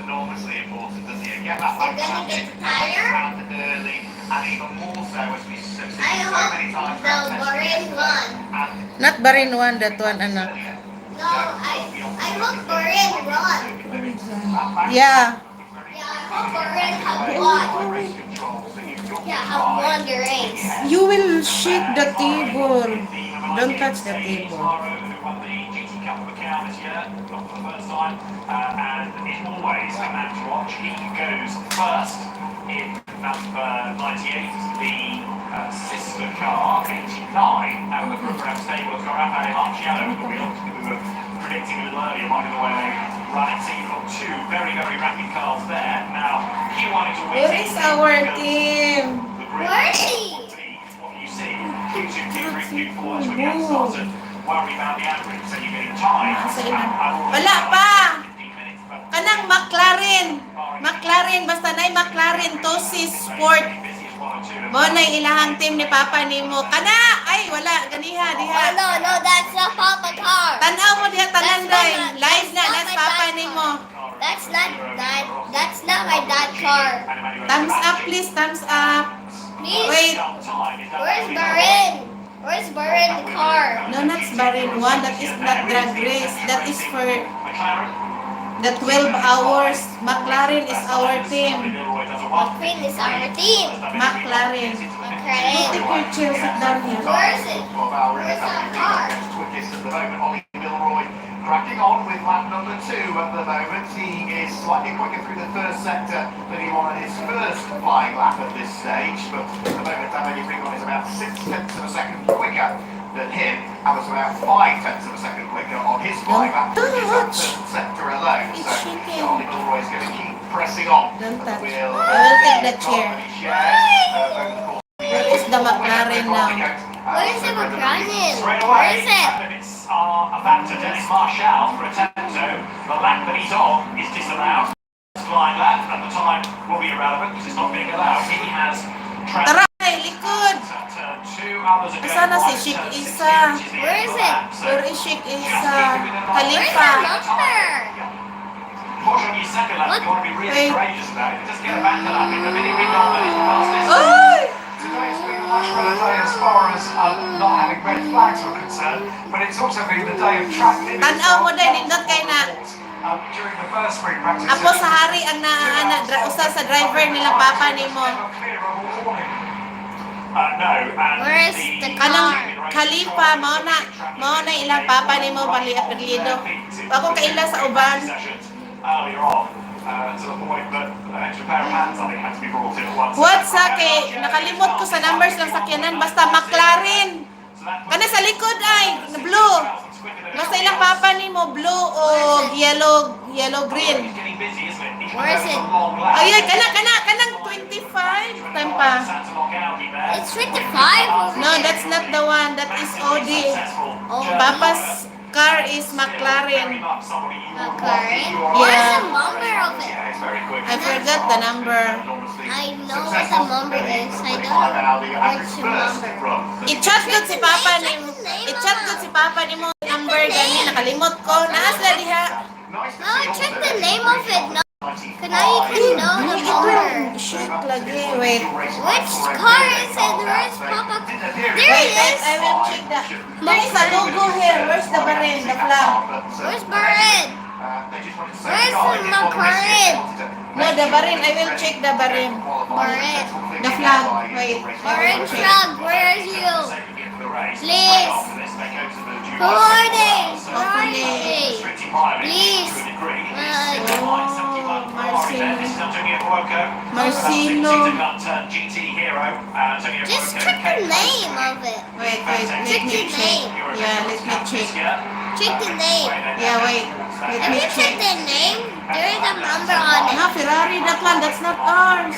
enormously important, doesn't he? Get that back early, and even more so as we so many times. The Bahrain one. Not Bahrain one, that one, anak. No, I hope Bahrain won. Yeah. Yeah, I hope Bahrain have won. Yeah, have won the race. You will shake the table. Don't touch the table. And it's always a man to watch. He goes first in number 98, the sister car, 89, out of the program stable. It's got Rafael Marciano at the wheel. We were predicting a little earlier, might be the way they run it. So you've got two very, very rapid cars there. Now, he wanted to win. Where is our team? Where is he? What you see, Q2, Q3, Q4, that's when you have to start to worry about the average. So you're getting time. Wala pa! Kanang McLaren. McLaren, basta na'y McLaren to si Sport. Mo na'y ilahang team ni Papa nimo. Kana! Ay, wala. Ganiha, diha. Oh, no, that's not Papa car. Tanaw mo diha tanan day. Live na, that's Papa nimo. That's not my dad car. Thumbs up, please. Thumbs up. Please. Wait. Where's Bahrain? Where's Bahrain car? No, that's Bahrain 1. That is not drag race. That is for the 12 hours. McLaren is our team. McLaren is our team. McLaren. McLaren. Take your chair, sit down here. Where is it? Where's our car? Cracking on with lap number 2 at the moment. He is slightly quicker through the first sector than he wanted his first flying lap at this stage. But at the moment, Dhabi is about 6/10 of a second quicker than him. And was about 5/10 of a second quicker on his flying lap, which is that first sector alone. So Charlie Milroy is going to keep pressing on. Don't touch. We'll I will take the chair. Where is the McLaren now? Where is the McLaren? Straight Where away, is it? limits are about to Dennis Marshall for a Tento. The lap that he's on is disallowed. Flying lap, and the time will be irrelevant because it's not being allowed. He has Tara, likod! 2 hours ago. Asan na si Sheikh Isa? Where is it? Where is Sheikh Isa? Where's Khalifa. the number? Push on your second lap, you want to be really Wait. courageous about it. Just get a back to lap in the minute we know that it's past this. Ay! Today's been a much better day as far as not having red flags are concerned, but it's also been the day of track limits. Tanaw mo din, nindot kay na. During the first spring practice. Apo sa hari ang usa sa driver nilang Papa nimo. No, and Where's the Kanang car? Khalifa, mao na ilang Papa nimo apelyido. Ako kaila sa uban. Earlier on, to the point that an extra pair of hands I think had to be brought in at once. What sa kay nakalimot ko sa numbers ng sakyanan basta McLaren. Kana sa likod ay blue. Basta ilang Papa nimo blue o yellow green. Where is it? Ay kanang 25 time pa. It's 25. No, that's not the one. That is OD. Oh, Papa's car is McLaren. McLaren? Yeah. Where's the number of it? I forgot the number. I know what the number is. I don't know which number. I-chat ko si Papa ni mo number gani nakalimot ko. Naas la diha. No, check the name of it. No. Can I even know the number? Shit lagi. Wait. Which car is it? Where's Papa? There Wait, it is. I will check the. There is a logo here. Where's the Bahrain, the flag? Where's Bahrain? Where's the McLaren? No, the Bahrain. I will check the Bahrain. Bahrain. The flag. Wait. Bahrain flag, where are you? Please. Who are they? Who are they? Please. Marcelo. Just check the name of it. Wait. Let Check me the check. name. Yeah, let me check. Check the name. Yeah, wait. Let If me you check check. the name, there is a number on it. No, Ferrari, that one. That's not ours.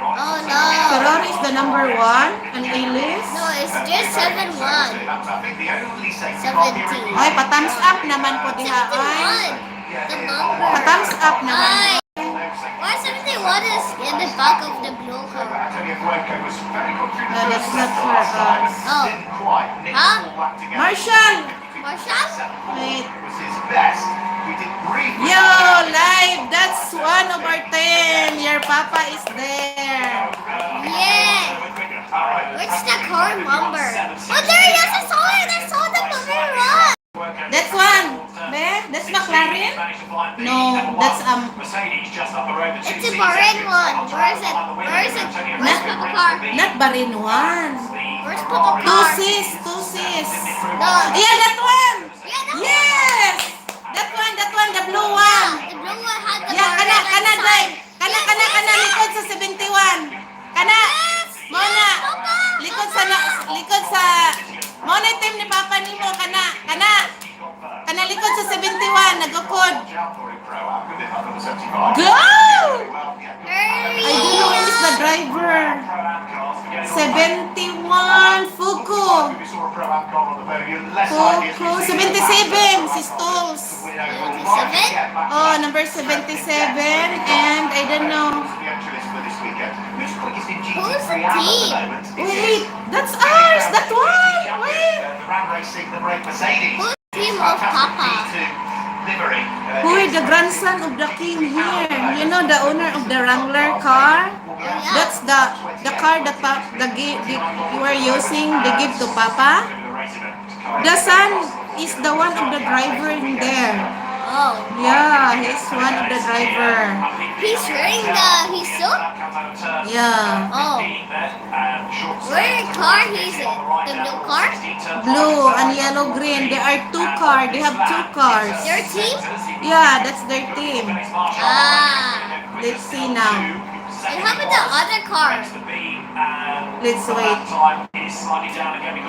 Oh no. Ferrari is the number 1 on A-list. No, it's just 71. 70. Ay, pa-thumbs up naman po diha. Ay, 61. The number. pa-thumbs up naman. Ay. Why 71 is in the back of the blue car? No, that's not for us. Oh. Huh? Marshall! Marshall? Wait. Was his best. We did briefly. Yo, live! 5. That's 1 over 10. Your papa is there. Yeah. What's the car number? Oh, there it is. I saw it. I saw the movie run. That's one. Be? That's McLaren? No, that's It's a Bahrain one. Where is it? Where is it? Where's Papa car? not Bahrain 1. Where's Papa car? Two sis. No. Yeah, that one. Yeah, that Yes. That one, the blue one. The blue one had the Yeah, kana, Bahrain kana, sign. day. Kana, likod sa 71. Kana, Mona. Likod sa, Mona yung team ni Papa ni mo, kana likod sa 71, nagukod. Go! I don't know who is the driver. 71, Fuku. 77, si Stolz. 77? Oh, number 77, and I don't know. Who's the team? Wait, that's ours, that one. Wait. Who's the team of Papa? Who is the grandson of the king here? You know the owner of the Wrangler car? That's the car that you were using. They give to Papa. The son is the one of the driver in there. Oh. Yeah, he's one of the driver. He's wearing his suit? Yeah. Oh. Where car is it? The blue car? Blue and yellow green. There are two cars. They have two cars. Their team? Yeah, that's their team. Ah. Let's see now. And how about the other car? Let's wait.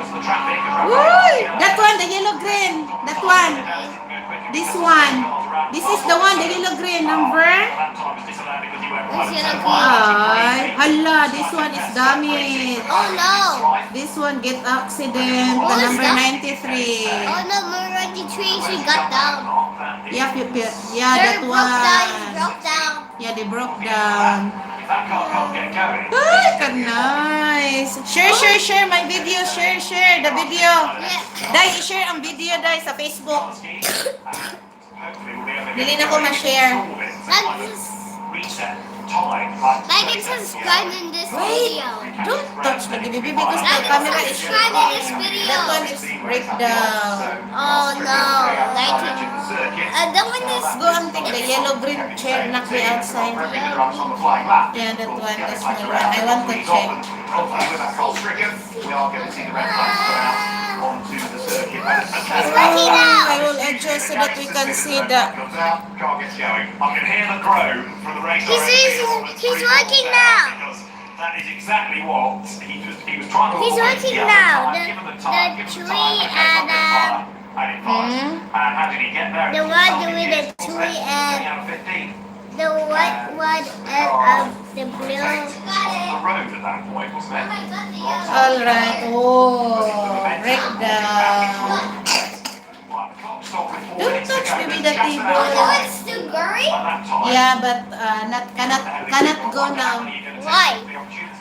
Woo! That one, the yellow green. That one. This one. This is the one, the yellow green number. Who's yellow green? Ay, hala, this one is damaged. Oh no. This one get accident. The Who is number that? 93. Oh no, Marina, she got down. Yeah, They that broke down. You one. broke down. Yeah, they broke down. Ay, ka nice. Share my video. Share the video. Yeah. Dai, i-share ang video, dai, sa Facebook. Dili na ko ma-share. Like and subscribe in this video. Don't touch the baby because the Like and camera is subscribe in this video. that one is breakdown. Oh no. Like it. That one is Go and take the yellow green chair knock me outside. Yeah, that one is my one. I want to check. It's working now. I will adjust so that we can see the. He's working now. That is exactly what he was trying to He's avoid. working Yeah, now. the The tree and how did he get there? the one with the tree and the white one and the blue. The road at that point, wasn't it? Alright. Oh, breakdown. Don't touch maybe the Oh, table. it's still going? Yeah, but cannot go now. Why?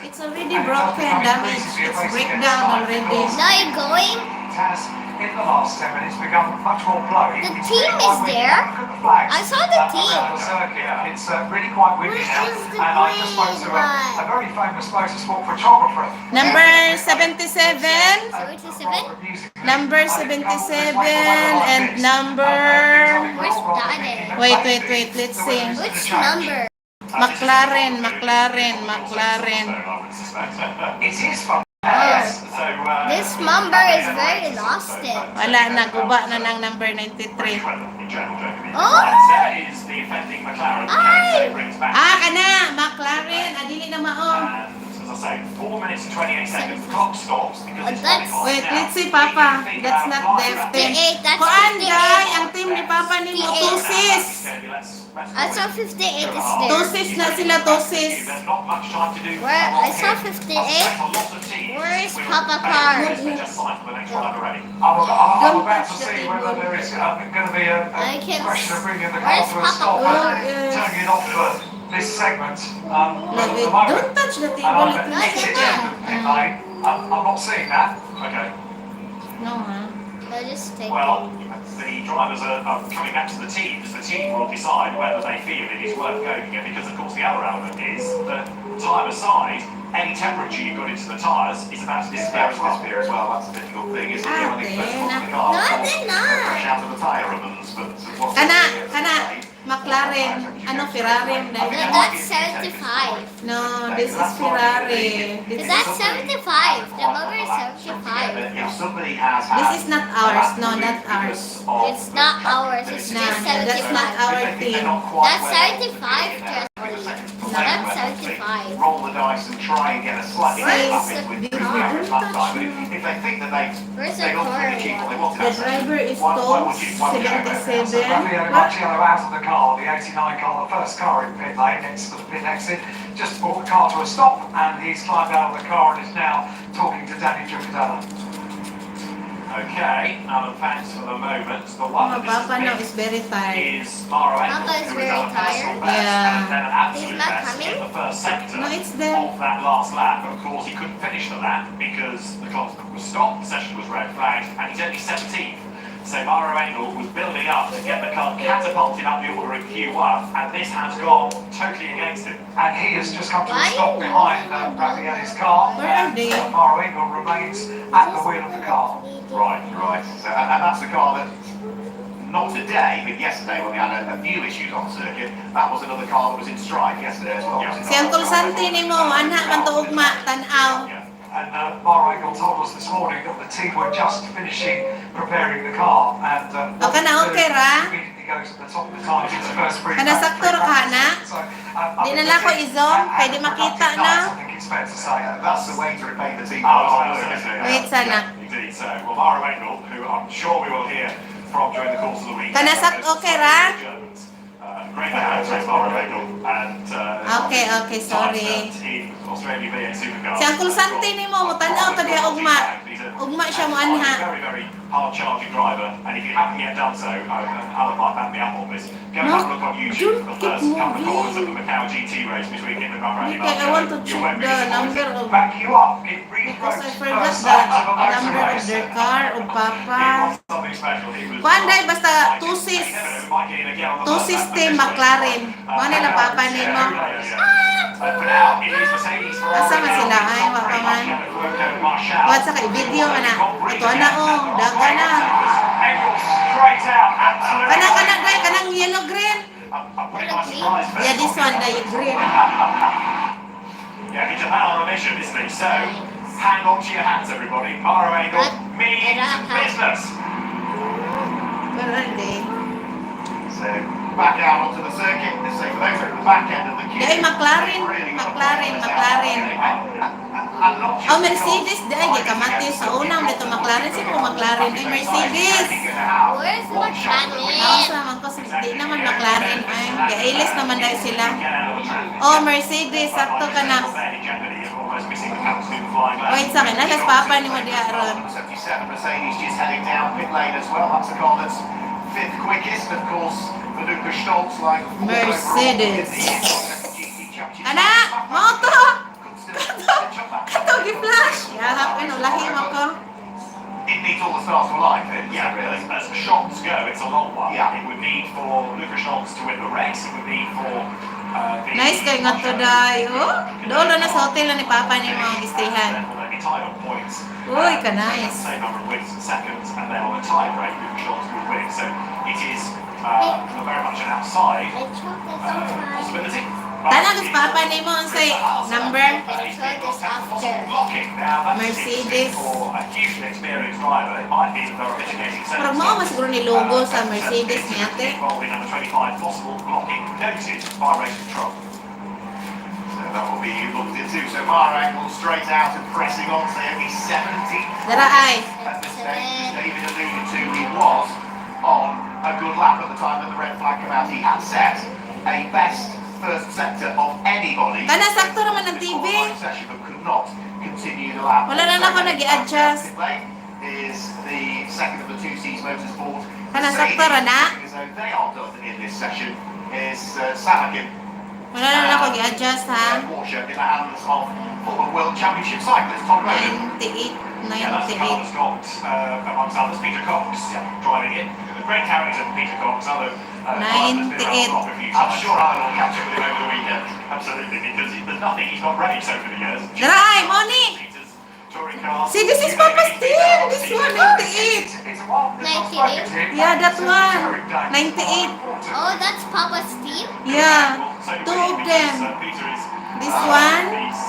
It's already broken, damaged. It's breakdown already. Now you're going? Has in the last 10 minutes become much more blowy. The team is there? I saw the team. It's really quite windy Where now. is the And I just spoke to green a one? very famous motorsport photographer. Number 77, 77? number 77, and number. Where's Daddy? Wait, let's see. Which number? McLaren. It is fun. Yes. So, This number is very lost it. Wala na, guba na ng number 93. Oh! that is the offending McLaren. Ay! So it brings back. Kana, McLaren, adili na mao. And as I say, 4 minutes and 28 seconds. The clock stops because it's That's- 45 Wait, now. let's see, Papa. That's not the team. 58, that's Kuan, 58. guy, ang team ni Papa ni mo, 58. Tusis. Okay, let's I saw 58 is there. Tusis na sila, Tusis. There's not much time to do. Where? I saw 58. Where is Papa Car? They're just signed for the next one already. I'm about to see whether there is going to be a I can question of bringing the Where's car to a Papa stop Car? and turning it off for this segment. But at the Wait, moment, don't touch the table. I'm It will at shake. the end of the pit lane. I'm not seeing that. Okay. No, ha? I'll just take Well, it. the drivers are coming back to the teams. The team will decide whether they feel it is worth going again, because of course the other element is that time aside, any temperature you've got into the tyres is about to disappear as well. That's a difficult thing, isn't it? When they first put the car, No, of course, they're not. fresh out of the tyre ribbons, but what's Kana, McLaren. Ano, Ferrari ang No, dahil? that's 75. No, this is Ferrari. This That's 75. The number is 75. If somebody has is not ours. No, not ours. It's not ours. It's No, just that's not 75. our team. That's 75, just no, that's 75. Roll the dice and try and get a slightly Where's better with the the car? average lap time. If they think that Where's they the got car? to achieve what they wanted, The driver is told 77. Rafael Marciano out of the car, the 89 car, the first car in pit lane next to the pit exit, just brought the car to a stop, and he's climbed out of the car and is now talking to Danny Giuliano. Okay, thanks for the moment. The one Oh, that Papa now is is very tired. is Mara Papa is who very done a personal tired. best Yeah. and then an absolute He's not best coming? in the first sector No, it's there. of that last lap. Of course, he couldn't finish the lap because the clock was stopped, the session was red flagged, and he's only 17th. So Mara Engel was building up to get the car catapulted up the order in Q1, and this has gone totally against him. And he has just come to a Why? stop behind Rafael's car, Where are and they? Mara Engel remains at the wheel of the car. Right. So, and that's the car that, not today, but yesterday when we had a few issues on the circuit, that was another car that was in strike yesterday as well. Si Uncle Santi ni mo, anak man to ugma, tanaw. Yeah. And Mara Engel told us this morning that the team were just finishing preparing the car, and Okay na, okay ra? immediately goes at the top of the time. It's the first sprint. Kana sakto ra ka na? Di na lang ko i-zoom, kay di makita na. I think it's fair to say. That's the way to repay the team. Wait, sana. Indeed, so well, Mara Engel, who I'm sure we will hear from during the course of the week. Kana okay ra? Great man, Mara Engel, and Okay, sorry. Australia V8 Supercar. Si Uncle Santi ni mo, tanaw ta diha ugma. Ugma siya mo anha. Very, very hard-charging driver, and if you haven't yet done so, Alan might back me up on this. Go and have a look on YouTube for the first couple of corners of the Macau GT race between him and Bradley Okay, I want to check the number of... Back you up. It Because I rewrote forgot first the sector of a motor number of race. their car o Papa. Something special. He was Panday, basta two system McLaren. Mo nila Papa ni mo. Asa man sila? Ay, wapa man. What sa kay video man na. Ito na daga na. Kanang guy, kanang yellow green. Yeah, this one, the green. Yeah, he's a man on a mission, isn't he? So, hang on to your hats, everybody. Mara Engel means business. Where are they? So, back out onto the circuit. This is those at the back end of the queue. Ay, McLaren. Oh, Mercedes. Ay, di ka mati sa unang dito McLaren. Sino McLaren? Ay, Mercedes. Where's the McLaren? Asa man ko, di naman McLaren. Ay, gailis naman dahil sila. Oh, Mercedes. Sakto ka na. Wait sa akin. Alas Papa ni mo di aron. 77 Mercedes just heading down pit lane as well. That's the car that's fifth quickest, of course. Manuka Stoltz like Mercedes. Anak, moto! Kato gi-flash. Yahap, lahi mo ko. It needs all the stars to align, yeah, really. As shots go, it's a long one. Yeah. It would need for Luka Stoltz to win the race. It would need for Nice kay nga to day. Oh, dolo na sa hotel na ni Papa ni mo ang istihan. Uy, ka nice. Same number of wins and seconds, and then on a tie break, Luka Stoltz would win. So it is very much an outside I took this outside. possibility. Tanang is Papa ni mo ang say number. I took this after. Mercedes. For a hugely experienced driver, it might be that there are mitigating Pero mo mas siguro ni logo sa Mercedes niya te. Involving number 25, possible blocking noted by race control. So that will be looked into. So Mara Engel straight out and pressing on, say only 70 Dara ay. at this stage. As David alluded to, he was on a good lap at the time that the red flag came out. He had set a best first sector of anybody. Kana sakto naman ang TV. Session, but could not continue the lap. Wala na ako nag-i-adjust. Is the second of the two C's Motorsport. Kana sakto ra na. Because they are done in this session is Samakin. Wala na ako i-adjust ha. Porsche in the hands of former World Championship cyclist Tom Bowden. 98, Yeah, that's the car that's 98. got, amongst others, Peter Cox driving it. A great character, Peter Cox, other driver's been around the block a few times. I'm sure I will catch up with him over the weekend. Absolutely, because there's nothing he's not raced over the years. Daray, Moni! Peter's touring cars. See, this is Papa's team. This one, 98. It's a while since I've spoken to him. Yeah, that one. Touring days. 98. Oh, that's Papa's team? Yeah, So two of them. Peter is This one. these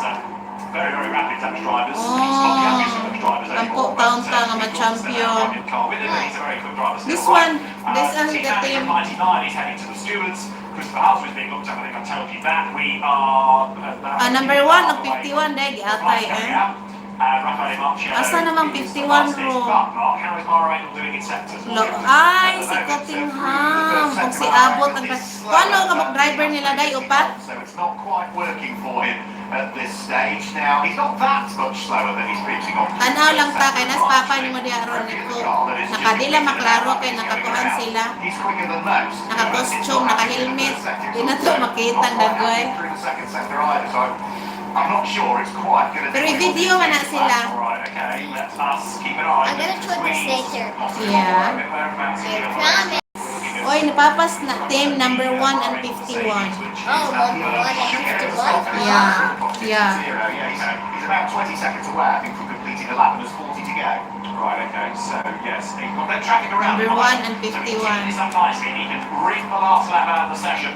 very, very rapid Dutch drivers. Oh, He's not the youngest of Dutch drivers Tampok anymore. taon but, ka nga he's ma-champion. got a car with him, and he's a very good driver still. This Right. one, this is the team. 99, he's heading to the stewards. Christopher House is being looked at. I think I told you that. We are... Number 1 of 51 dahil giatay Rafael Marciano Asa namang is 51 fastest, ro? but Mark, how is Marino doing in sectors? Ay, si Cottingham. Kung si Abot ang... Kung ano ka mag-driver nila day upat? So it's not quite working for him at this stage. Now, he's not that much slower than he's previously got. Tanaw lang ta kay nas papa ni mo diha ron nito. Nakadila maklaro kay nakakuan sila. He's quicker than most. Naka-costume, naka-helmet. Di na to makita ang dagoy. Through the second sector either, so I'm not sure it's quite gonna Pero i-video man na sila. Alright, okay, let us keep an eye. I'm gonna put this later. Yeah. I promise. Oy, napapas na team number 1 and 51. Oh, number 1 and 51? Yeah. Yeah. He's about 20 seconds away, I think, from completing the lap, and there's 40 to go. Right, okay, so yes, he's got that traffic around. Number 1 and So he's 51. keeping this up nicely, and he can ring the last lap out of the session.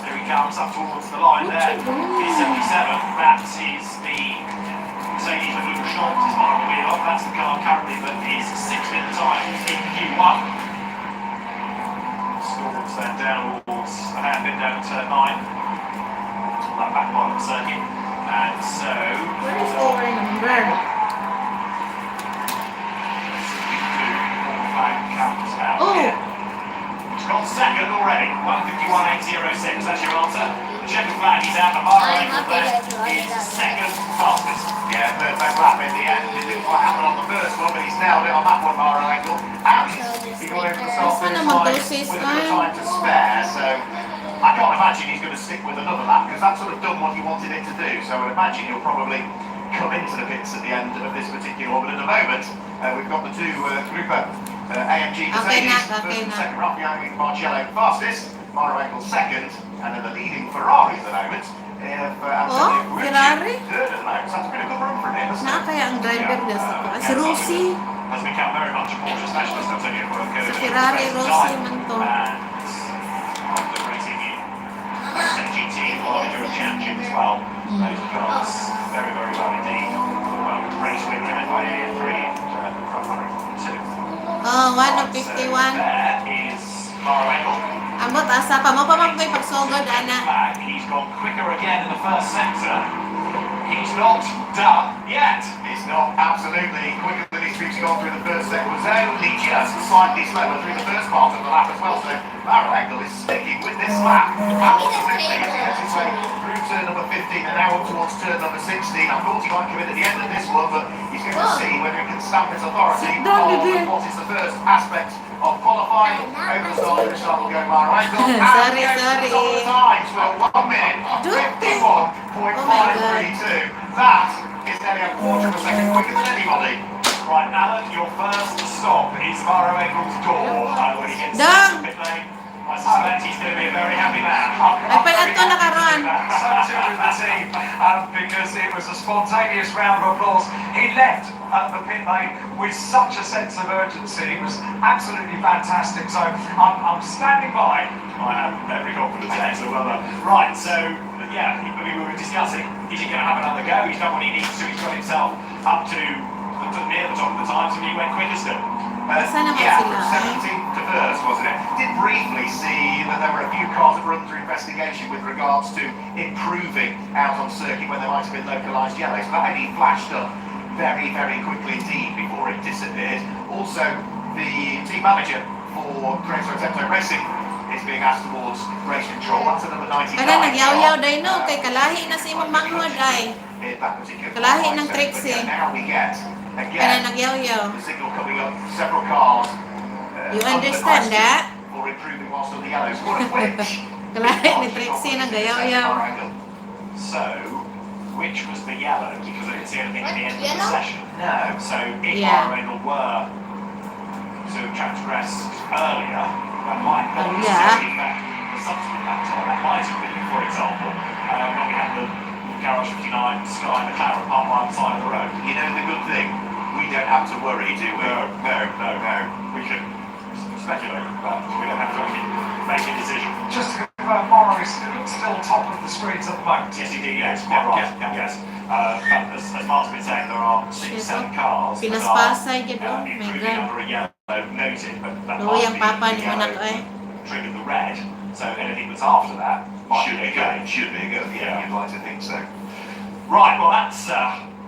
There he comes up towards the line there. He's 77. That is the Mercedes with Luke Schultz is behind the wheel of. That's the car currently that is 6th in the time in Q1. Stalls then down towards a hairpin down to turn 9. On that back part of the circuit. And so... Where is our number? Comes out Oh. here. He's got second already. 1:51.806. That's your answer. The checkered flag is out. The bar I'm race happy that you is like that. second fastest. Yeah, perfect lap in the end. It didn't quite happen on the first one, but he's nailed it on that one, Mara Angle. And he got over the start Sana finish naman line to, sis, with a bit of time to spare. So I can't imagine he's going to stick with another lap because that's sort of done what he wanted it to do. So I would imagine he'll probably come into the pits at the end of this particular one. But at the moment, we've got the two Grouper AMG Okay Mercedes, na, okay first and na. second, Raffaele Marcello fastest, Mara Angle second, and then the leading Ferrari at the moment. Oh, Ferrari? Third at the moment, so that's been a good run from him, hasn't Na it? kaya ang driver niya sa si Rossi. Has become very much a Porsche specialist, I'll tell you what. Si Ferrari, Rossi man to. And after racing in GT Quality Euro Championship as well, those cars very, very well indeed. Well, race win given by AM3 and front runner 2. Oh, 1 of 51. There is Mara Angle. Ambot asa pa mo pa magkoy pagsugod ana. He's gone quicker again in the first sector. He's not done yet. It's not absolutely quicker than he's previously gone through the first sector. It was only just slightly slower through the first part of the lap as well. So Mara Angle is sticking with this lap. Absolutely. As he gets his way through turn number 15 and now up towards turn number 16. I thought he might come in at the end of this one, but he's going to see whether he can stamp his authority on what is the first aspect of qualifying. Over the start of the shot will go Mara Angle. Sorry, And sorry. top of the times for 1 minute, 51.532. That is nearly a quarter of a second quicker than anybody. Right, Alan, your first stop is Mara Angle's door. When he gets Done. to the pit lane, I suspect he's going to be a very happy man. Ay pala to nakaron. So too with the team, because it was a spontaneous round of applause. He left the pit lane with such a sense of urgency. It was absolutely fantastic. So I'm standing by. I have every confidence in it, so well done. Right, so yeah, we were discussing, is he going to have another go? He's done what he needs to. He's got himself up to near the top of the times, and he went quicker still. Asa naman Yeah, sila? from 17th to first, wasn't it? Did briefly see that there were a few cars that were under investigation with regards to improving out on circuit when there might have been localised yellows, but that only flashed up very, very quickly indeed before it disappeared. Also, the team manager for Craigslist Tempo Racing is being asked towards race control. That's at number 99. Kada nagyaw-yaw day no kay kalahi na si imong manghod ay. In that particular Kalahi ng so, Trixie. but now we get Kada again nagyaw-yaw. the signal coming up, several cars You under understand question that? for improving whilst on the yellows, one of which Kalahin ni Trixie ng gayaw-yaw. So, which was the yellow? Because I didn't see anything at the end of the Yellow? session. No. So, if Yeah. Bahrain were to transgress earlier, that might not Yeah. necessarily affect the subsequent lap time. That might have been, for example, when we had the Garage 59 Sky McLaren parked by the side of the road. You know the good thing? We don't have to worry, do we? No. We can speculate, but we don't have to make a decision. Just to confirm, Morrow is still top of the screens at the moment. Yes, indeed, yes, quite right. Yes. But as Mark's been saying, there are 6-7 cars that Pinaspasay dyan, are oh my improving God. under a yellow noted, but that Luwi ang might papa be ni the Manak yellow ay. triggered the red, so anything that's after that might Should be okay. good. Should be good. Yeah, you'd like to think so. Right, well that's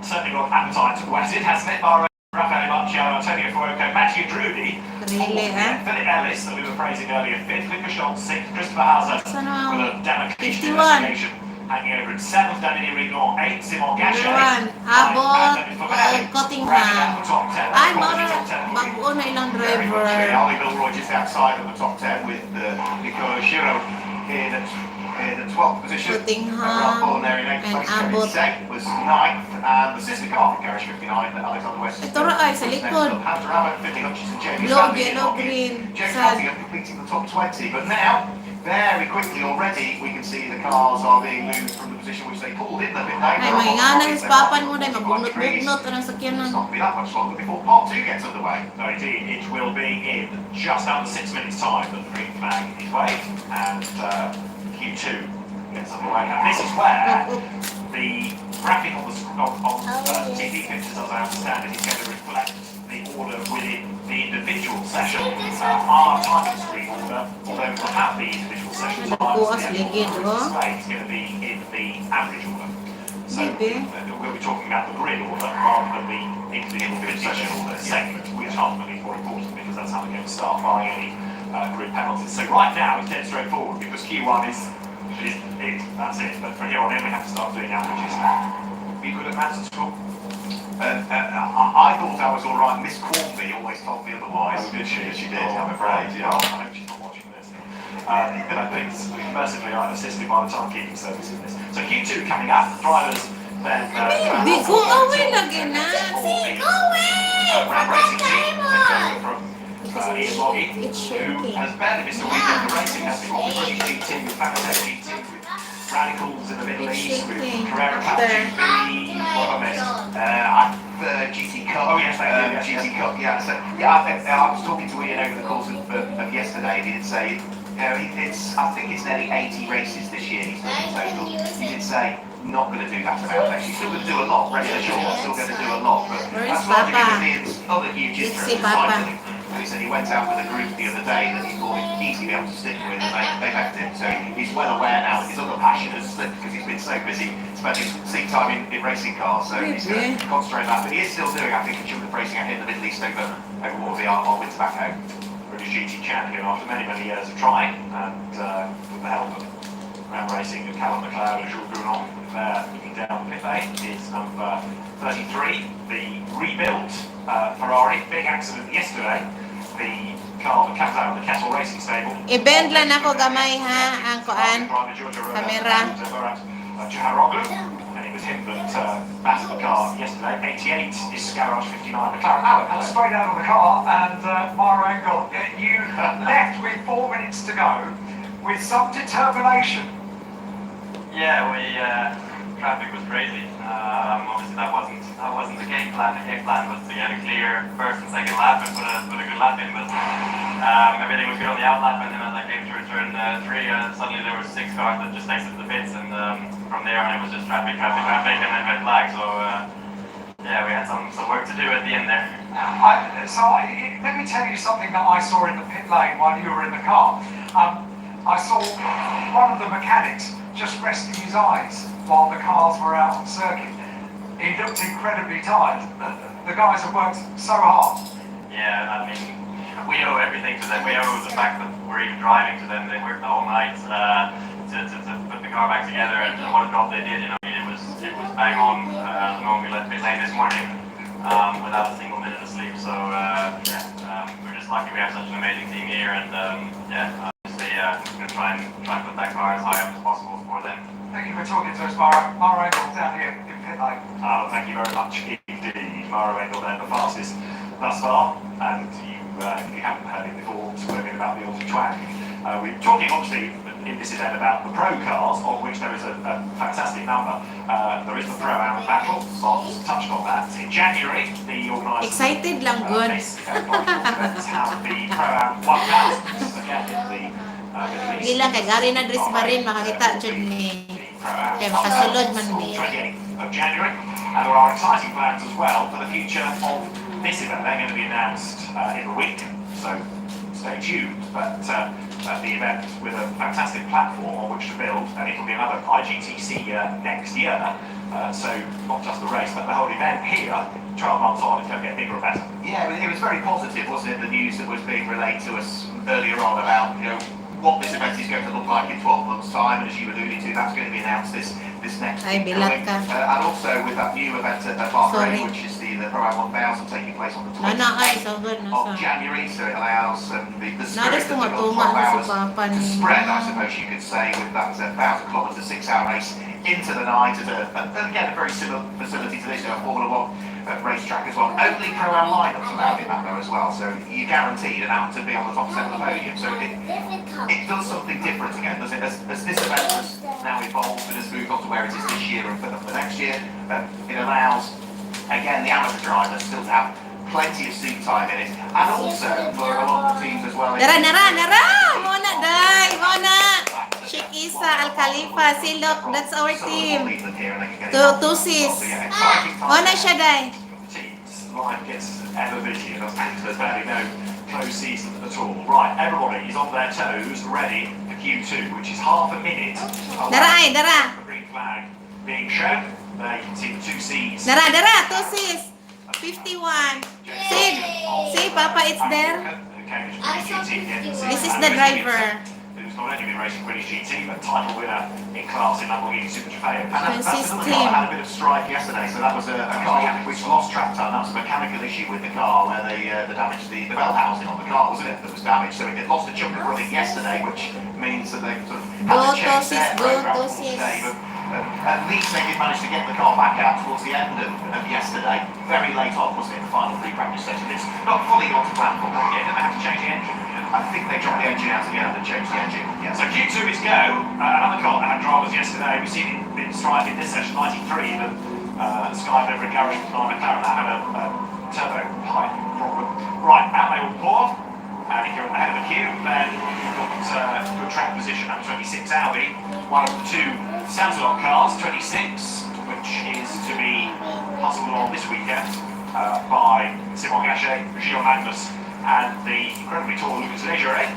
certainly got appetite to whet it, hasn't it? Bahrain, Rafael Marciano, Antonio Fuoco, Matthew Drudi, Really, huh? Philip Ellis, that we were praising earlier, 5th, Lucas Schultz, 6th, Christopher Hauser, Sana with a Damocles 51. investigation hanging over in 7th, Danny Rignor, 8th, Simon Gachet, Number 1, Abot, Cottingham. Ay, mga bago na ilang Very driver. much. Ali Milroy just outside of the top 10 with Nico Shiro in at 12th position. Cottingham Ralph Molinari in 8th and place. Abbott. Kevin was 9th, and the sister car from Garage 59, Alexander West. Ito ra ay, sa likod. Hunter Abbott, 50 Hutchison, Jamie Blue, Stanley, yellow, green, James sad. Nottingham completing the top 20, but now, very quickly already, we can see the cars are being moved from the position which they pulled in the pit lane. Ay, manginganan sa papan mo dahil magbunot-bunot ang It's sakyanan. not going to be that much longer before part 2 gets underway. No, indeed, it will be in just under 6 minutes' time that the green flag is waved, and Q2 gets underway. And this is where the graphic on the TV pictures, as I understand it, is going to reflect the order within the individual session. Our time screen order, although we'll have the individual session times, the actual display is going to be in the average order. So we'll be talking about the grid order rather than the individual session order segment, which ultimately is more important because that's how we're going to start buying any grid penalties. So right now it's dead straightforward because Q1 is it. That's it. But from here on in we have to start doing averages now. Be good at maths at school? I thought I was all right. Miss Cornby always told me otherwise. Did she? She did, I'm afraid. Yeah. I hope she's not watching this. But I think it's mercifully assisted by the timekeeping service in this. So Q2 coming up, drivers then... Di ko away lagi na. Go away! round racing team Diamond! from Ian Loggy, It's who shaking. has barely missed a weekend of racing, has been with British GT, with Fanatec GT, with Radicals in the Middle It's East, with shaking. Carrera Cup There. GP, what have I missed? GT Cup. Oh, yes, thank you, yes, GT yes. Cup, yeah. So, I was talking to Ian over the course of yesterday, and he did say, I think it's nearly 80 races this year he's done in total. He did say, not going to do that amount actually. Still going to do a lot, rest assured, still going to do a lot. But Where is that's largely Papa? because Ian's other huge Let's interest see in Papa. cycling. And he said he went out with a group the other day that he thought he'd easily be able to stick with, and they left him. So he's well aware now that his other passion has slipped because he's been so busy spending seat time in racing cars. So he's going to concentrate on that. But he is still doing, I think, a chunk of racing out here in the Middle East over what will be our winter back home. British GT champion after many, many years of trying, and with the help of round racing of Callum McLeod and Jules Grunon, looking down the pit lane is number 33, the rebuilt Ferrari. Big accident yesterday. The car that comes out of the Kettle Racing stable. I-bend lang ako gamay ha, ang kuan. Camera. And it was him that battered the car yesterday. 88 is Garage 59 McLaren. Alan, straight out of the car, and Mara Engel, you left with 4 minutes to go with some determination. Yeah, traffic was crazy. Obviously that wasn't the game plan. The game plan was to get a clear first and second lap and put a good lap in, but everything was good on the outlap, and then as I came through turn 3, suddenly there were 6 cars that just exited the pits, and from there on it was just traffic, and then red flag. So yeah, we had some work to do at the end there. Let me tell you something that I saw in the pit lane while you were in the car. I saw one of the mechanics just resting his eyes while the cars were out on circuit. He looked incredibly tired. The guys have worked so hard. Yeah, I mean, we owe everything to them. We owe the fact that we're even driving to them. They worked the whole night to put the car back together, and what a job they did. You know, it was bang on the moment we left pit lane this morning without a single minute of sleep. So we're just lucky we have such an amazing team here, and obviously gonna try and put that car as high up as possible for them. Thank you for talking to us, Mara. Mara Engel down here in pit lane. Thank you very much indeed. Mara Engel there, the fastest thus far. And if you haven't heard it before, it's a bit about the Aussie twang. We're talking obviously in this event about the pro cars, of which there is a fantastic number. There is the Pro-Am battle, Bob's touched on that. In January, the organisers Excited lang, good. have the Pro-Am 1000s again in the Middle East. Gila kay gari na dress ba rin makakita jud ni. Kaya makasulod man ni. 28th of January, and there are exciting plans as well for the future of this event. They're going to be announced in a week, so stay tuned. But the event with a fantastic platform on which to build, and it'll be another IGTC next year. So not just the race, but the whole event here, 12 months on, it's going to get bigger and better. Yeah, it was very positive, wasn't it? The news that was being relayed to us earlier on about, what this event is going to look like in 12 months' time, and as you alluded to, that's going to be announced this next Ay, week bilat coming. ka. And also with that new event at Sorry. Bahrain, which is the Pro-Am 1000 taking place on the Nana ay 26th so good na of sa. January, so it allows the Naras spirit ko of the matuma 12 sa hours papa to ni. spread, I suppose you could say, with that 1,000 kilometre 6-hour race into the night at again a very similar facility to this, a Formula 1 racetrack as well. Only Pro-Am lineups allowed in that though as well, so you're guaranteed an out to be on the top 7 of the podium. So it does something different again, does it? As this event has now evolved and has moved on to where it is this year and for the next year, it allows again the amateur drivers still to have plenty of seat time in it, and also for a lot of the teams as well. Nara. Mona day, Mona. Sheikh Isa Al Khalifa, see look, that's our team. Two sis. Mona siya day. Teams, life gets ever busier, doesn't it? There's barely no close season at all. Right, everybody is on their toes, ready for Q2, which is half a minute. Dara. The green flag being shown. There you can see the two C's. Dara, two sis. 51. See, Papa, it's there. This is the driver. Who's not only been racing British GT, but title winner in class in Lamborghini Super Trofeo. And that's Francis the team. car had a bit of strife yesterday, so that was a car which lost track time. That was a mechanical issue with the car where they damaged the bell housing on the car, wasn't it, that was damaged. So it lost a chunk of running yesterday, which means that they sort of had to change their program for today. But at least they did manage to get the car back out towards the end of yesterday. Very late on, wasn't it, the final pre-practice session. It's not fully on to plan for them yet. Didn't they have to change the engine? I think they dropped the engine out again and changed the engine. Yeah. So Q2 is go. Another car that had dramas yesterday. We've seen it in strife in this session, 93, but Sky Livery Garage from McLaren that had a turbo pipe problem. Right, out they all pour. And if you're ahead of the queue, then you've got good track position at 26 Audi. One of the two Samsung cars, 26, which is to be hustled on this weekend by Simon Gachet, Gilles Magnus, and the incredibly tall Lucas Leggeret.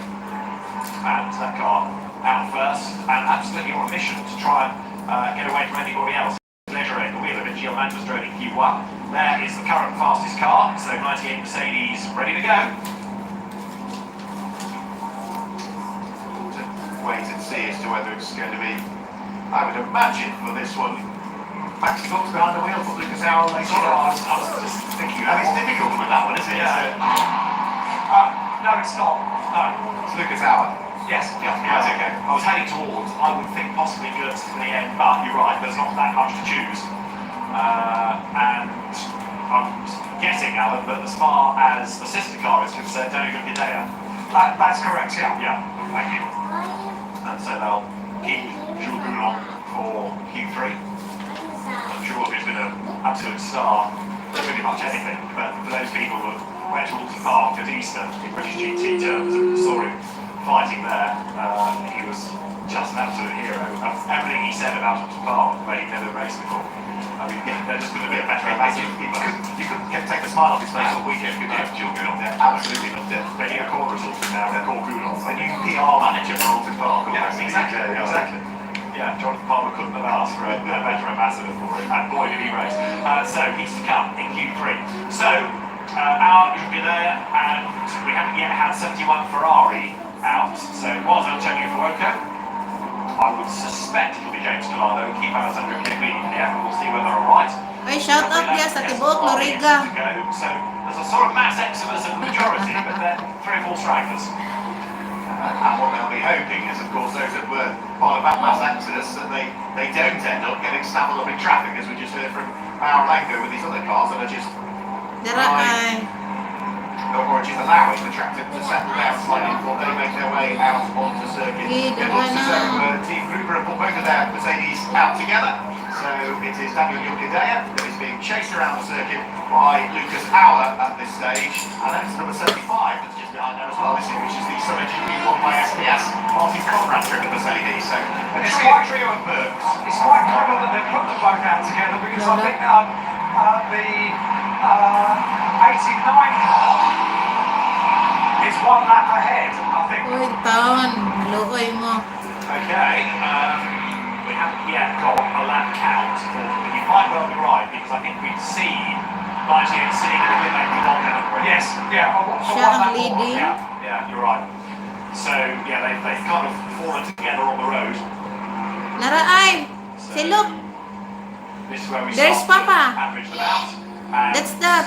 And that car out first, and absolutely on a mission to try and get away from anybody else. Leggeret, the wheel of it, Gilles Magnus drove in Q1. There is the current fastest car, so 98 Mercedes ready to go. Wait and see as to whether it's going to be, I would imagine for this one, Max Cox behind the wheel for Lucas Howell later on. I was just thinking And it's difficult with that one, isn't it? Yeah. No, it's not. No. It's Lucas Howell. Yes, yeah, okay. I was heading towards, I would think possibly Gertz to the end, but you're right, there's not that much to choose. And I'm guessing, Alan, that as far as the sister car is concerned, Daniel Gidea. That's correct, yeah. Yeah, thank you. And so they'll keep Jules Boulon for Q3. I'm sure he's been an absolute star for pretty much anything, but for those people who went to Alton Park at Easter in British GT terms and saw him fighting there, he was just an absolute hero. Everything he said about Alton Park, where he'd never raced before. I mean, they're just going to be a better amazing. You could take a smile off his face all weekend, couldn't you? Jules Boulon there. Absolutely loved it. Making a corner result now, they're called Boulon. A new PR manager for Alton Park. Yes, exactly. Yeah, Jonathan Palmer couldn't have asked for a better ambassador for him, and boy did he race. So he's to come in Q3. So our should be there, and we haven't yet had 71 Ferrari out. So it was Antonio Fuoco. I would suspect it'll be James Gallardo and keep Alessandro Chiappini in the end. We'll see whether I'm right. Ay, shout out dia sa Tibok, Loriga. So there's a sort of mass exodus of the majority, but then 3 or 4 stragglers. And what they'll be hoping is, of course, those that were part of that mass exodus, that they don't end up getting snaffled up in traffic, as we just heard from Mauro with these other cars that are just or just allowing the tractor to settle down slightly before they make their way out onto the circuit. It looks as though Team Gruber have put both of their Mercedes out together. So it is Daniel Yukadea that is being chased around the circuit by Lucas Auer at this stage. And that's number 75 that's just behind there as well, which is the Summer GP won by SPS Martin Conrad driven Mercedes. So it's quite a trio of Bergs. It's quite clever that they've put them both out together because I think the 89 car is one lap ahead, I think. Uy, taon. Maluoy mo. Okay, we haven't yet got a lap count, but you might well be right because I think we've seen 98 sitting in the pit lane long now. Yes, yeah. Siya ang leading. Yeah, you're right. So, yeah, they've kind of fallen together on the road. Naraay. So, Silok. this is where we There's start to Papa. average them out. And That's that.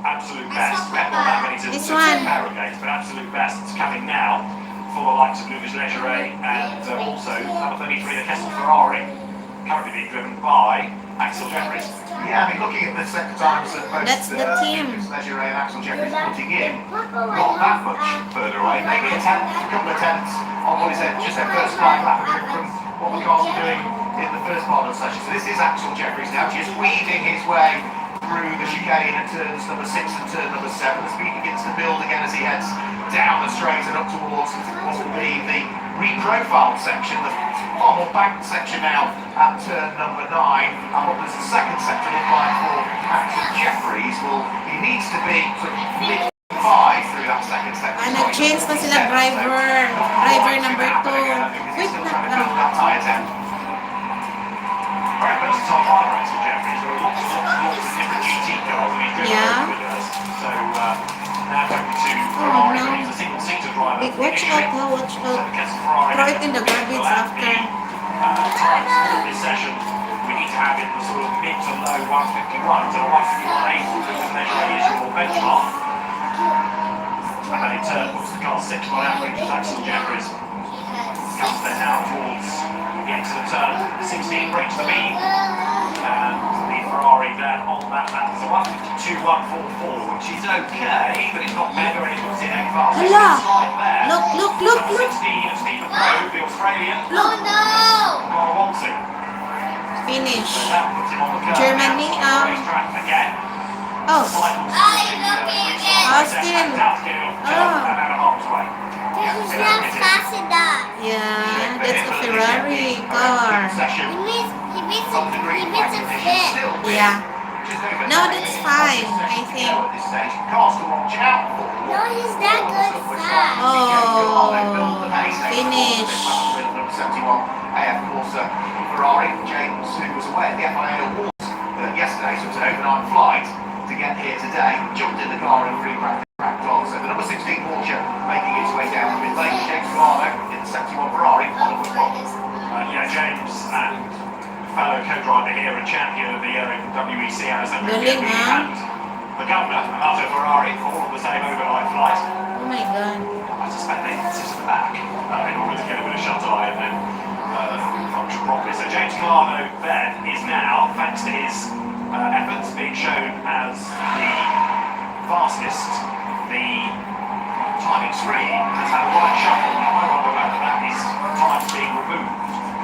absolute best. We haven't got that many to This to one. interrogate, but absolute best is coming now for the likes of Lucas Leggeret and also number 33, the Kessel Ferrari, currently being driven by Axel Jeffries. Yeah, I mean, looking at the second times that both That's the team. Lucas Leggeret and Axel Jeffries putting in, not that much further away. Maybe a couple of tenths on what is just their first flying lap from what the cars were doing in the first part of the session. So this is Axel Jeffries now, just weaving his way through the chicane at turns number 6 and turn number 7. The speed begins to build again as he heads down the straight and up towards what will be the reprofiled section, the far more banked section now at turn number 9. And what does the second sector look like for Axel Jeffries? Well, he needs to be sort of mid-5 through that second sector. Nag-change na sila driver. Driver number 2. Wait, that tyre temp. Very versatile driver, Axel Jeffries. There are lots of different GT cars that he's driven Yeah. with us. So now going to Oh, Ferrari, no. but he's a single-seater driver. Wait, watch out, ha, watch So out. the Kessel Ferrari Throw it in the garbage after. times for this session, we need to have in the sort of mid to low 151. So 151.8 Lucas Leggeret is your benchmark. And then in turn puts the car 6 on average as Axel Jeffries comes there now towards the exit of turn 16, brings the lead. And the Ferrari then on that lap is a 152.144, which is okay, but it's not mega and it puts it any faster. Hala! Right there. Look. Number 16 of Stephen Rowe, the Australian. Oh no! Walton. Finish. So that puts him on the curve. Germany, now, on the racetrack again. Oh. Cycles Austin. That's getting off the Oh. and out of harm's way. This is not fast enough. Yeah, that's the Ferrari car. He means a fit. Yeah. No, that's fine, I think. No, he's not good fast. Oh, finish. AF Corsa Ferrari, James, who was away at the FIA Awards yesterday, so it was an overnight flight to get here today, jumped in the car and free cracked on. So the number 16 Porsche making its way down the mid lane, James Milano in the 71 Ferrari on the spot. Yeah, James and fellow co-driver here and champion of the year in WEC Alessandro Galing, Pieri ha? and the governor, Amato Ferrari, all on the same overnight flight. Oh my god. I suspect they sit at the back in order to get a bit of shut eye and then function properly. So James Milano then is now, thanks to his efforts, being shown as the fastest. The timing screen has had a right shuffle. Now I wonder whether that is times being removed.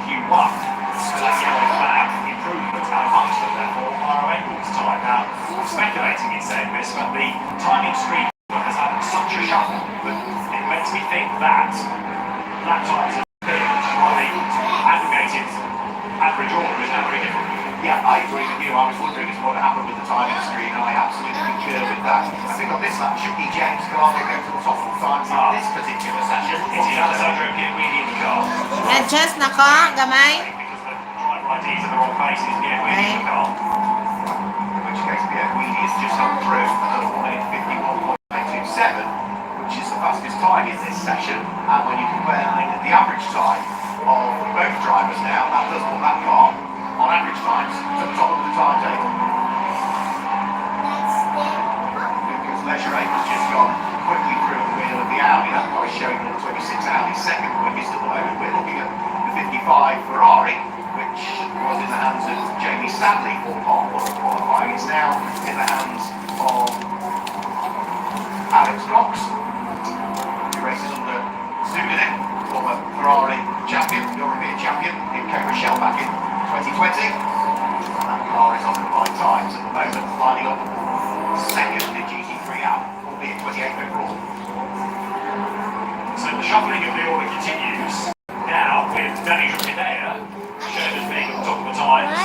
Q1, so that yellow flag improvement out amongst them, therefore Mauro Engel's time. Now, I'm speculating in saying this, but the timing screen has had such a shuffle that it makes me think that lap times have appeared, which is why the aggregated average order is now very different. Yeah, I agree with you. I was wondering what happened with the timing screen, and I absolutely concur with that. I think on this lap, should be James Milano go to the top of the times in this particular session. It's the Alessandro Pieri in the car. Adjust na ko, gamay. Because the driver IDs are the wrong faces, Pieri in the car. In which case, Pierre Guidi has just gone through at 1:51.927, which is the fastest time in this session. And when you compare the average time of both drivers now, that does put that car on average times to the top of the timetable. Lucas Leggeret has just gone quickly through the wheel of the Audi. That car is showing 1:26 Audi 6. was in the hands of Jamie Stanley for part one of qualifying. It's now in the hands of Alex Cox, who races under pseudonym, former Ferrari champion, European champion, in Co-Michelle back in 2020. And that car is on combined times at the moment, lining up second in GT3 out, albeit 28th overall. So the shuffling of the order continues now with Danny Jokidea shown as being at the top of the times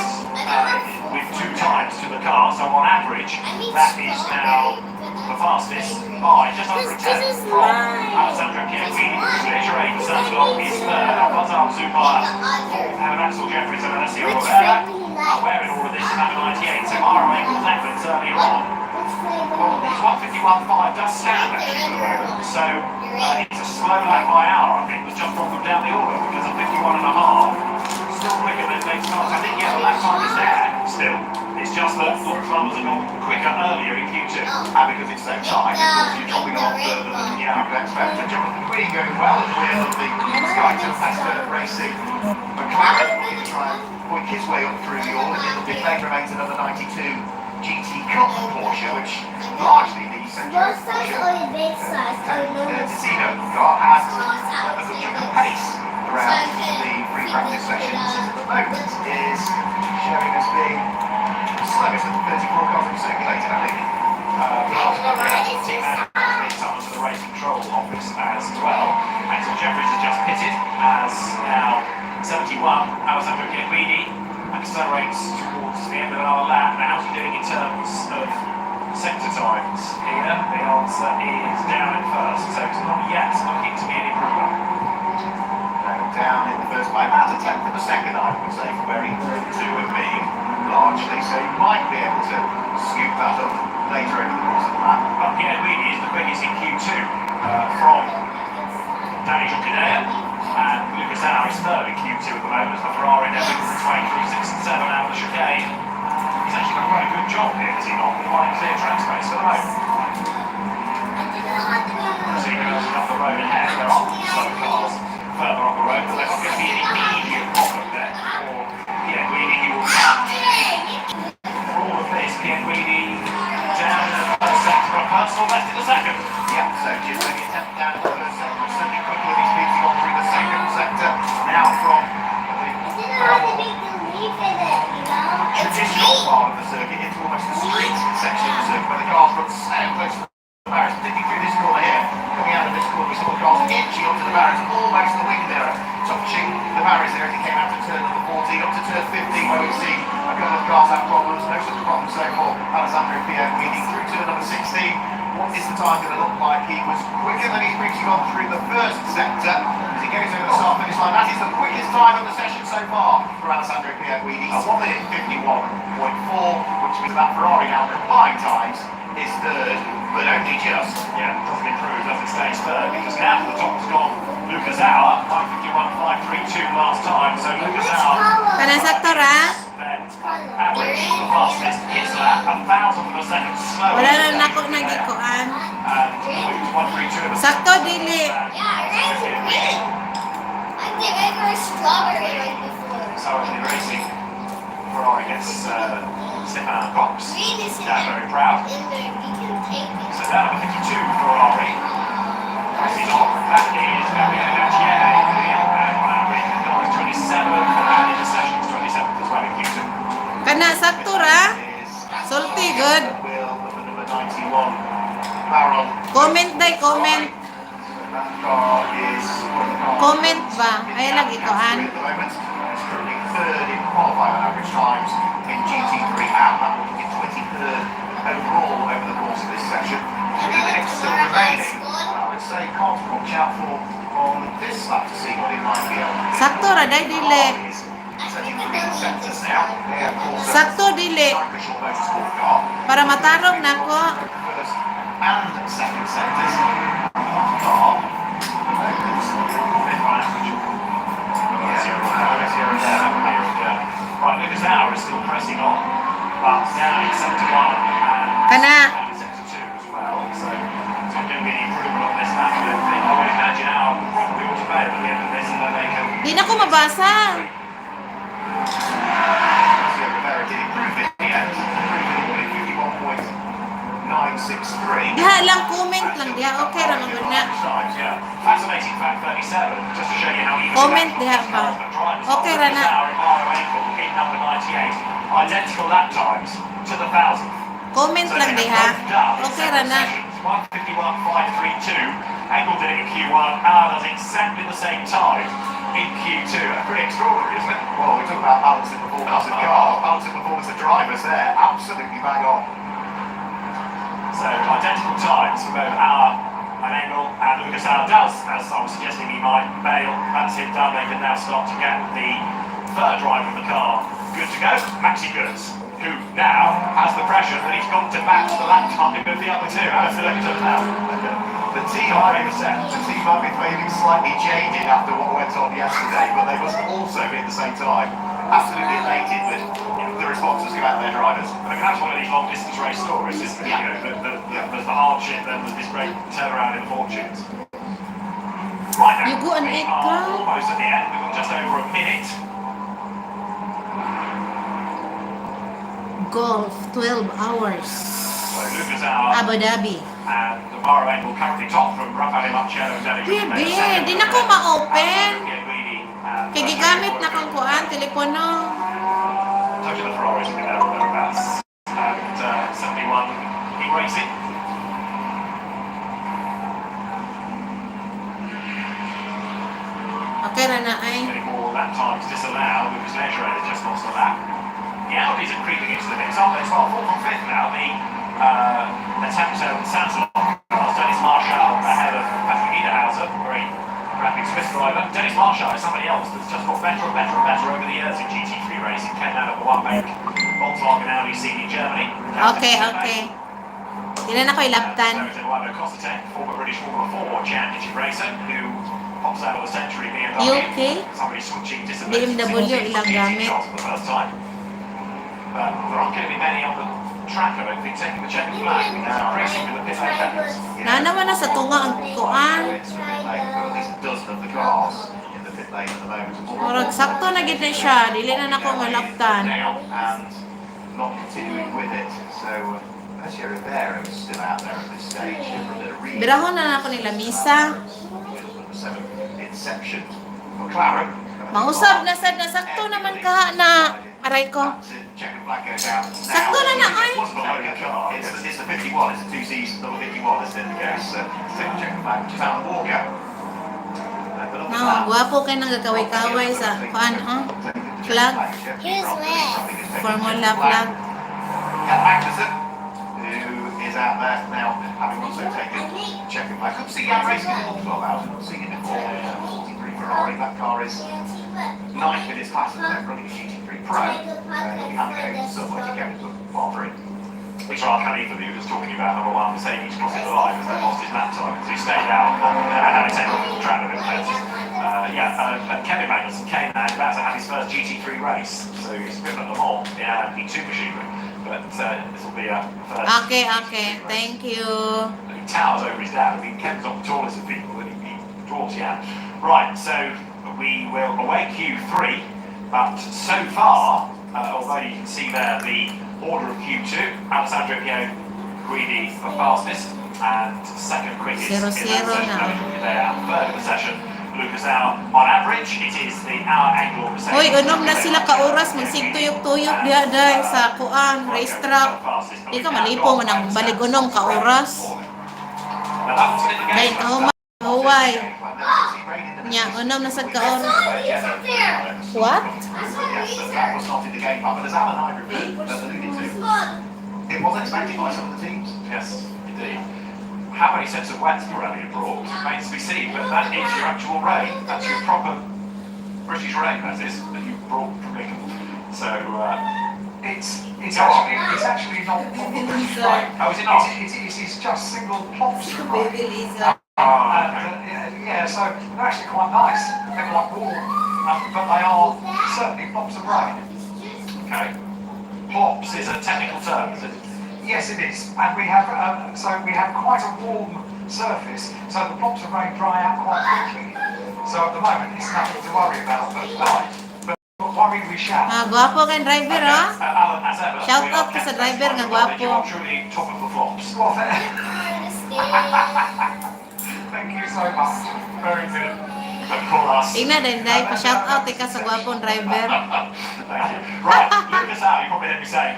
with 2 times to the car. So on average, that is now the fastest by just under a tenth from Alessandro Chiappini. Leggere for Santalon is third. Alcazar Zubair fourth. And Axel Jeffries and Alessio Rovera. Where in all of this is number 98. So Mara Michael's efforts earlier on. Well, this 151.5 does stand actually for the moment. So it's a slow lap by hour, I think, was just from them down the order because of 51.5. Still quicker than late starts. I think, yeah, the lap time is there still. It's just that Lord Plumbers have gone quicker earlier in Q2. And because it's so tight, of course, you're dropping a lot further than you would expect. And Jonathan Queen going well at the wheel of the Sky Tempesta Racing McLaren, looking to try and point his way up through the order. In the pit lane remains another 92 GT Cup Porsche, which largely the Centro Porsche Ticino car has a good chunk of pace around the free practice sessions. At the moment is showing as being slowest of the 34 cars we've circulated, I think. Team manager is on to the race control office as well. Axel Jeffries has just pitted as now 71. Alessandro Chiappini accelerates towards the end of another lap. Now, how's he doing in terms of sector times here? The answer is down in first, so it's not yet looking to be an improvement. Down in the first by about a tenth of a second, I would say, from where he two have been largely. So he might be able to scoop that up later over the course of the lap. But Chiappini is the quickest in Q2 from Danny Jokidea. And Lucas Auer is third in Q2 at the moment as the Ferrari endeavouring to retrain through 6 and 7 out of the chicane. He's actually done quite a good job here, has he not? Providing clear track space for the moment. See who else is up the road ahead. There are some cars further on the road, but there's not going to be an immediate problem there for Chiappini. He will catch. For all of this, Chiappini down in the first sector, a personal best in the second. Yeah, so just only a tenth down in the first sector, certainly quicker than he's been on through the second sector. Now from the traditional part of the circuit into almost the street section of the circuit, where the cars run so close to the barriers, particularly through this corner here. Coming out of this corner, we saw the cars inching up to the barriers, almost the wing mirror, touching the barriers there as it came out to turn number 14, up to turn 15, where we've seen a couple of cars have problems. No such problems so far. Alessandro Chiappini through turn number 16. What is the time going to look like? He was quicker than he's previously gone through the first sector as he goes over the start finish line. That is the quickest time of the session so far for Alessandro Chiappini. 1 minute 51.4, which means that Ferrari now combined times is third, but only just. Yeah, doesn't improve as it stays third because now the top has gone Lucas Auer, 151.532 last time. So Lucas Auer Kana sakto ra? average the fastest, his lap 1,000 of a second slower. Wala na nako nagikuan. And Lucas 132 of a Sakto dili. Currently racing. Ferrari gets Stefan Cox. Down very proud. So down number 52 Ferrari. Racing on. That is Gabriele Gautier. And on average, the car is 27. And in the sessions, 27th as well in Q2. Kana sakto ra? Salty good. Comment day, comment. Comment ba? Ay lagi ikuan. Third in qualifying on average times in GT3 and that will be 23rd overall over the course of this session. 3 minutes still remaining. I would say can't watch out for on this lap to see what it might be able to do. Sakto ra day dili. Setting 3 sectors now. They of course Sakto dili. Cyprus Motorsport car. Para matarong nako. First and second sectors. Car. Right, Lucas Auer is still pressing on, but now in sector 1 and Kana. sector 2 as well, so it's not going to be any improvement on this map. I don't think. I would imagine Auer will probably automatically at the end of this and then they can... Di na ko mabasa. lang diha. Okay ra man na. Times, yeah. Fascinating fact 37, just to show you how even Comment diha pa. Okay ra na. in number 98, identical lap times to the 1,000. Comment So lang they diha. have both done Okay ra na. 151.532. Angle did it in Q1. Does exactly the same time in Q2. Pretty extraordinary, isn't it? Well, we talk about balancing performance of cars, balancing performance of drivers there. Absolutely bang on. So identical times for both and Engel, and Lucas does, as I was suggesting he might, bail. That's it done. They can now start to get the third driver of the car good to go, Maxi Goods, who now has the pressure that he's got to match the lap time of the other two. How's the look at them now? The team might be feeling slightly jaded after what went on yesterday, but they must also be at the same time absolutely elated with the responses given out their drivers. I mean, that's one of these long distance race stories, isn't it? Yeah. You know, there's the hardship, then there's this great turnaround in the fortunes. Right now, You go and we eat, are girl. almost at the end. We've got just over a minute. Golf 12 hours. So Lucas out Abu Dhabi. and Bahrain will currently top from Rafael Macchio. Bibi, di na ko ma-open. Kaya gigamit na kong kuan, telepono. Touch of the Ferraris will be there or thereabouts. And 71 in racing. Okay ra na ay. Any more lap times disallowed because Leisure has just lost a lap. The Audis are creeping into the mix, aren't they? As well, 4th and 5th now. The attempt on Sansalon. Dennis Marshall ahead of Patrick Niederhauser, very rapid Swiss driver. Dennis Marshall is somebody else that's just got better and better and better over the years in GT3 racing. Came out of the one make Volkswagen Audi scene in Germany. Okay, okay. Dili na ko ilaptan. So is Eduardo Cossetec, former British Formula 4 championship racer, who pops out of the century BMW. You okay? Somebody switching disciplines. BMW ilang gamit. For the first time. But there aren't going to be many on the track, I don't think, taking the checkered flag. Because I'm racing with the pit lane vendors. Na naman na sa tunga ang kuan. It's the pit lane, but at least a dozen of the cars in the pit lane at the moment. Murag sakto na gid na siya, dili na nako malaptan. And not continuing with it. So, Sergio Rivera is still out there at this stage. Birahon na nako nila misa. Inception. McLaren. Mausab na sad na sakto naman kaha na aray ko. Sakto na na ay. It's the 51, it's the 2 seasons, number 51, isn't it? The case. Second check back, which is Alan Walker. Na guwapo kay nang gakaway-kaway sa kuan flag. Here's red. Formula flag. Cat Magnussen, who is out there now, having also taken check back. Couldn't see Jan racing in the 12 hours, not seen it before. 43 Ferrari, that car is 9th in his class at the moment, running a GT3 Pro. He'll be handing over somewhere to go into far three. Richard Khalifa, who was talking about number 1 Mercedes crossing the line, as they lost his lap time, so he stayed out and had a technical track of it. Kevin Magnussen came and about to have his first GT3 race, so he's a bit of a Le Mans, yeah, P2 machinery, but this will be a first. Okay, okay. Thank you. He towers over his dad. I mean, Kevin's not the tallest of people, but he draws you out. Right, so we will await Q3, but so far, although you can see there the order of Q2, Alessandro Guidi the fastest, and second quickest in that 0-0 session. now. There, third in the session. Lucas out. On average, it is the hour angle of Mercedes. Hoy, unom na sila ka oras magsigtuyok-tuyok diha day sa kuan racetrack. Di ka malipo mo nang baligunong ka oras. Now that was in the Dahil game. kahumay, huway. Nya, unom na sad ka oras. What? Yes, that was not in the game, but as Alan and I alluded to, it was expected by some of the teams. Yes, indeed. How many sets of wets Pirelli have brought remains to be seen, but that is your actual rain. That's your proper British rain, that is, that you brought from England. So, It's actually not proper British rain. oh, is it not? It's just single plops of rain. Baby Lisa. Yeah, so they're actually quite nice. They're quite warm, but they are certainly plops of rain. Okay. Plops is a technical term, is it? Yes, it is, and we have quite a warm surface, so the plops of rain dry out quite quickly. So at the moment, it's nothing to worry about, but worry we shall. Gwapo kang driver, ha? Alan, as ever, Shout we out are to sa kept driver informed nga that you gwapo. are truly top of the flops. Well, Thank you so much. Very good. Of course. Tingnan din, dahil pa-shoutout ka sa gwapong driver. Thank you. Right, look this out. You probably heard me say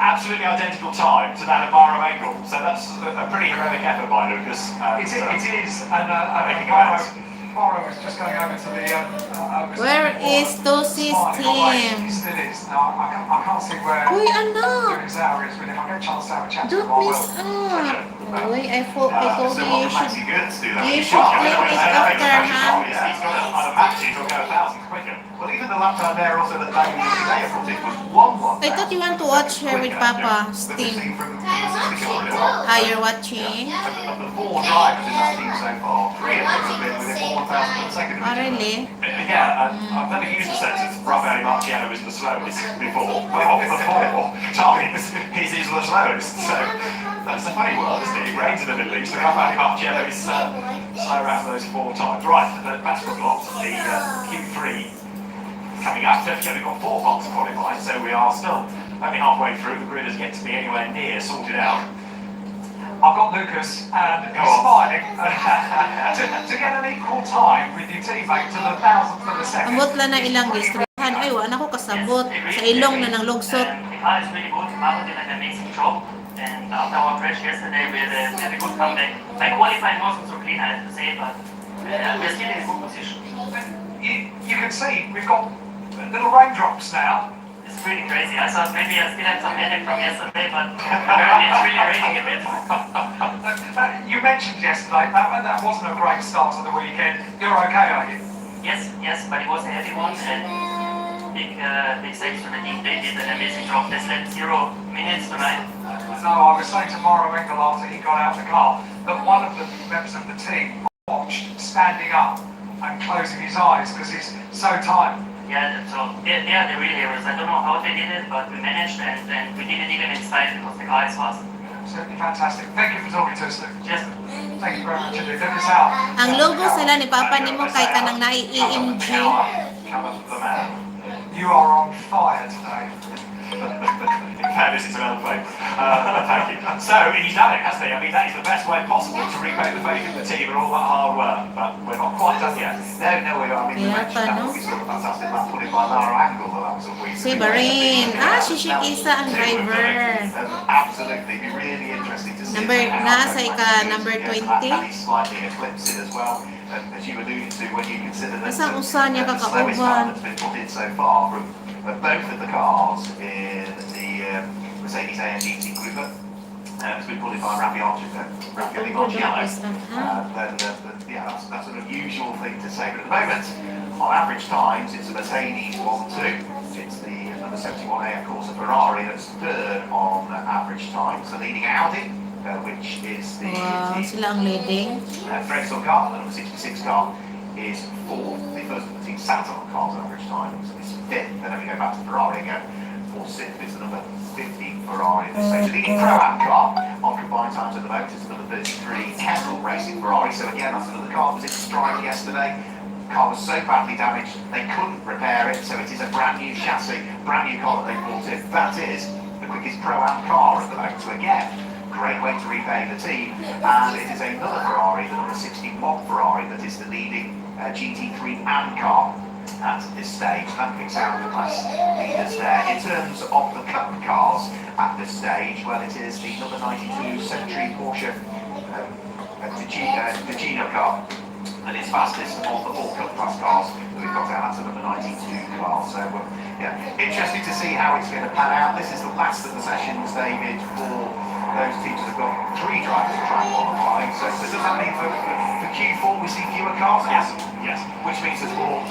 absolutely identical time to that of Mara Engel. So that's a pretty heroic effort by Lucas. It is, and making amends. Morrow was just going over to the. Where is Tosi's team? He still is. No, I can't see where. Uy, anak! Doing his hour is, but if I get a chance to have a chat to him, Don't I will. miss out. Uy, I told So you what should... Maxi Goetz do that? You should play it after, huh? He's got a match, he'll go 1,000 quicker. Well, even the lap time there also that Dhabi put it was 1-1. I thought you want to watch her with Papa, But we've Steam. seen from the Ah, you're watching? of the 4 drivers in that team so far, 3 of them have been within 1,000 of a second. Oh, really? Yeah, I've never used the sentence Rafael Marciano is the slowest before. Before Charlie is the slowest. So that's a funny word, isn't it? It rains in the Middle East. Rafael Marciano is slow around those 4 times. Right, that's for blocks. The Q3 coming up. Don't forget we've got 4 blocks qualified, so we are still only halfway through. The grid has yet to be anywhere near sorted out. I've got Lucas, and he's smiling to get an equal time with your teammate to the 1,000th of a second. Ambot lang na ilang distrihan. Ay, wala na ko kasabot. Sa ilong na ng lugsot. The car is really good. Marco did an amazing job. And after our crash yesterday, we had a good comeback. My qualifying wasn't so clean, I have to say, but we're still in a good position. You can see we've got little raindrops now. It's really crazy. I thought maybe I still had some headache from yesterday, but apparently it's really raining a bit. You mentioned yesterday that wasn't a great start to the weekend. You're okay, are you? Yes, but it was a heavy one, and big thanks to the team. They did an amazing job. They slept 0 minutes tonight. No, I was saying to Morrow Engel after he got out of the car that one of the members of the team watched standing up and closing his eyes because he's so tired. Yeah, so they are the real heroes. I don't know how they did it, but we managed, and we did it even in style because the car is fast. Absolutely fantastic. Thank you for talking to us, Luke. Just Thank you very much indeed. Look us out. Ang logo sila ni Papa nimo kay kanang nai-EMG. Cometh the man. You are on fire today. In fairness, it's another favourite. Thank you. So, he's done it, hasn't he? I mean, that is the best way possible to repay the faith in the team and all that hard work, but we're not quite done yet. No, we are. I mean, we mentioned that we saw a fantastic lap put in by Lara Angle, but that was a week. Si Bahrain. Ah, si Shikisa ang driver. Absolutely, it'd be really interesting to see. Nasa ika, number 20. Slightly eclipsed as well, as you alluded to when you consider that Asa usa niya the slowest kakauban. time that's been put in so far from both of the cars in the Mercedes AMG group has been put in by Marciano. Yeah, that's an unusual thing to say, but at the moment, on average times, it's a Mercedes 1-2. It's the number 71A, of course, a Ferrari that's third on average time. So leading Audi, which is the Wow, sila ang leading. Drexel car, the number 66 car, is fourth. The first of the team Saturn car's average time is fifth. Then we go back to Ferrari again. For sixth is the number 50 Ferrari at this stage. The leading Pro-Am car on combined times at the moment is the number 33 Kendall Racing Ferrari. So again, that's another car that was in strike yesterday. The car was so badly damaged they couldn't repair it, so it is a brand new chassis, brand new car that they brought in. That is the quickest Pro-Am car at the moment. So again, great way to repay the team. And it is another Ferrari, the number 61 Ferrari, that is the leading GT3 AM car at this stage. That picks out the class leaders there. In terms of the Cup cars at this stage, well, it is the number 92 Century Porsche Ticino car that is fastest of the 4 Cup class cars that we've got down. That's the number 92 car. So, yeah, interesting to see how it's going to pan out. This is the last of the sessions, David, for those teams that have got 3 drivers track qualifying. So does that mean for Q4 we see fewer cars? Yes. Which means there's more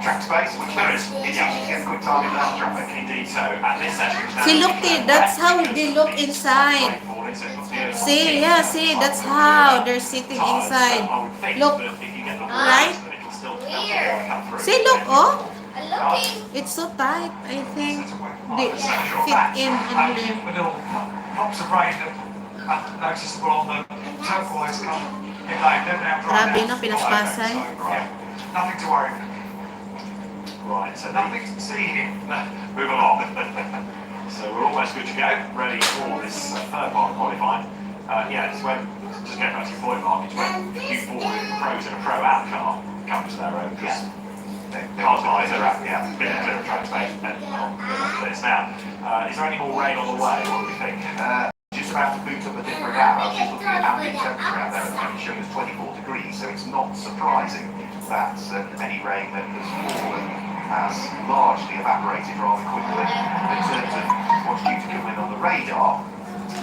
track space, which there is. It's easy to get a quick time in that traffic. Indeed, so at this session... See, look, that's how they look inside. See, yeah, see, that's how they're sitting inside. Look, right? See, look, oh. It's so tight, I think. They fit in and live. The little pops of rain that noticeable on the turquoise colour. Grabe na, pinaspasay. Nothing to worry. Right, so Nothing to see here. move along. So we're almost good to go, ready for this third part of qualifying. Yeah, it's when, just going back to your point, Mark, it's when Q4 pros in a pro-out car come to their own. Because cars guys are at bit clear of track space and this now. Is there any more rain on the way? What do we think? Just about to boot up a different app. I was just looking at ambient temperature out there at the moment, showing us 24 degrees, so it's not surprising that any rain that has fallen has largely evaporated rather quickly. In terms of what's due to come in on the radar,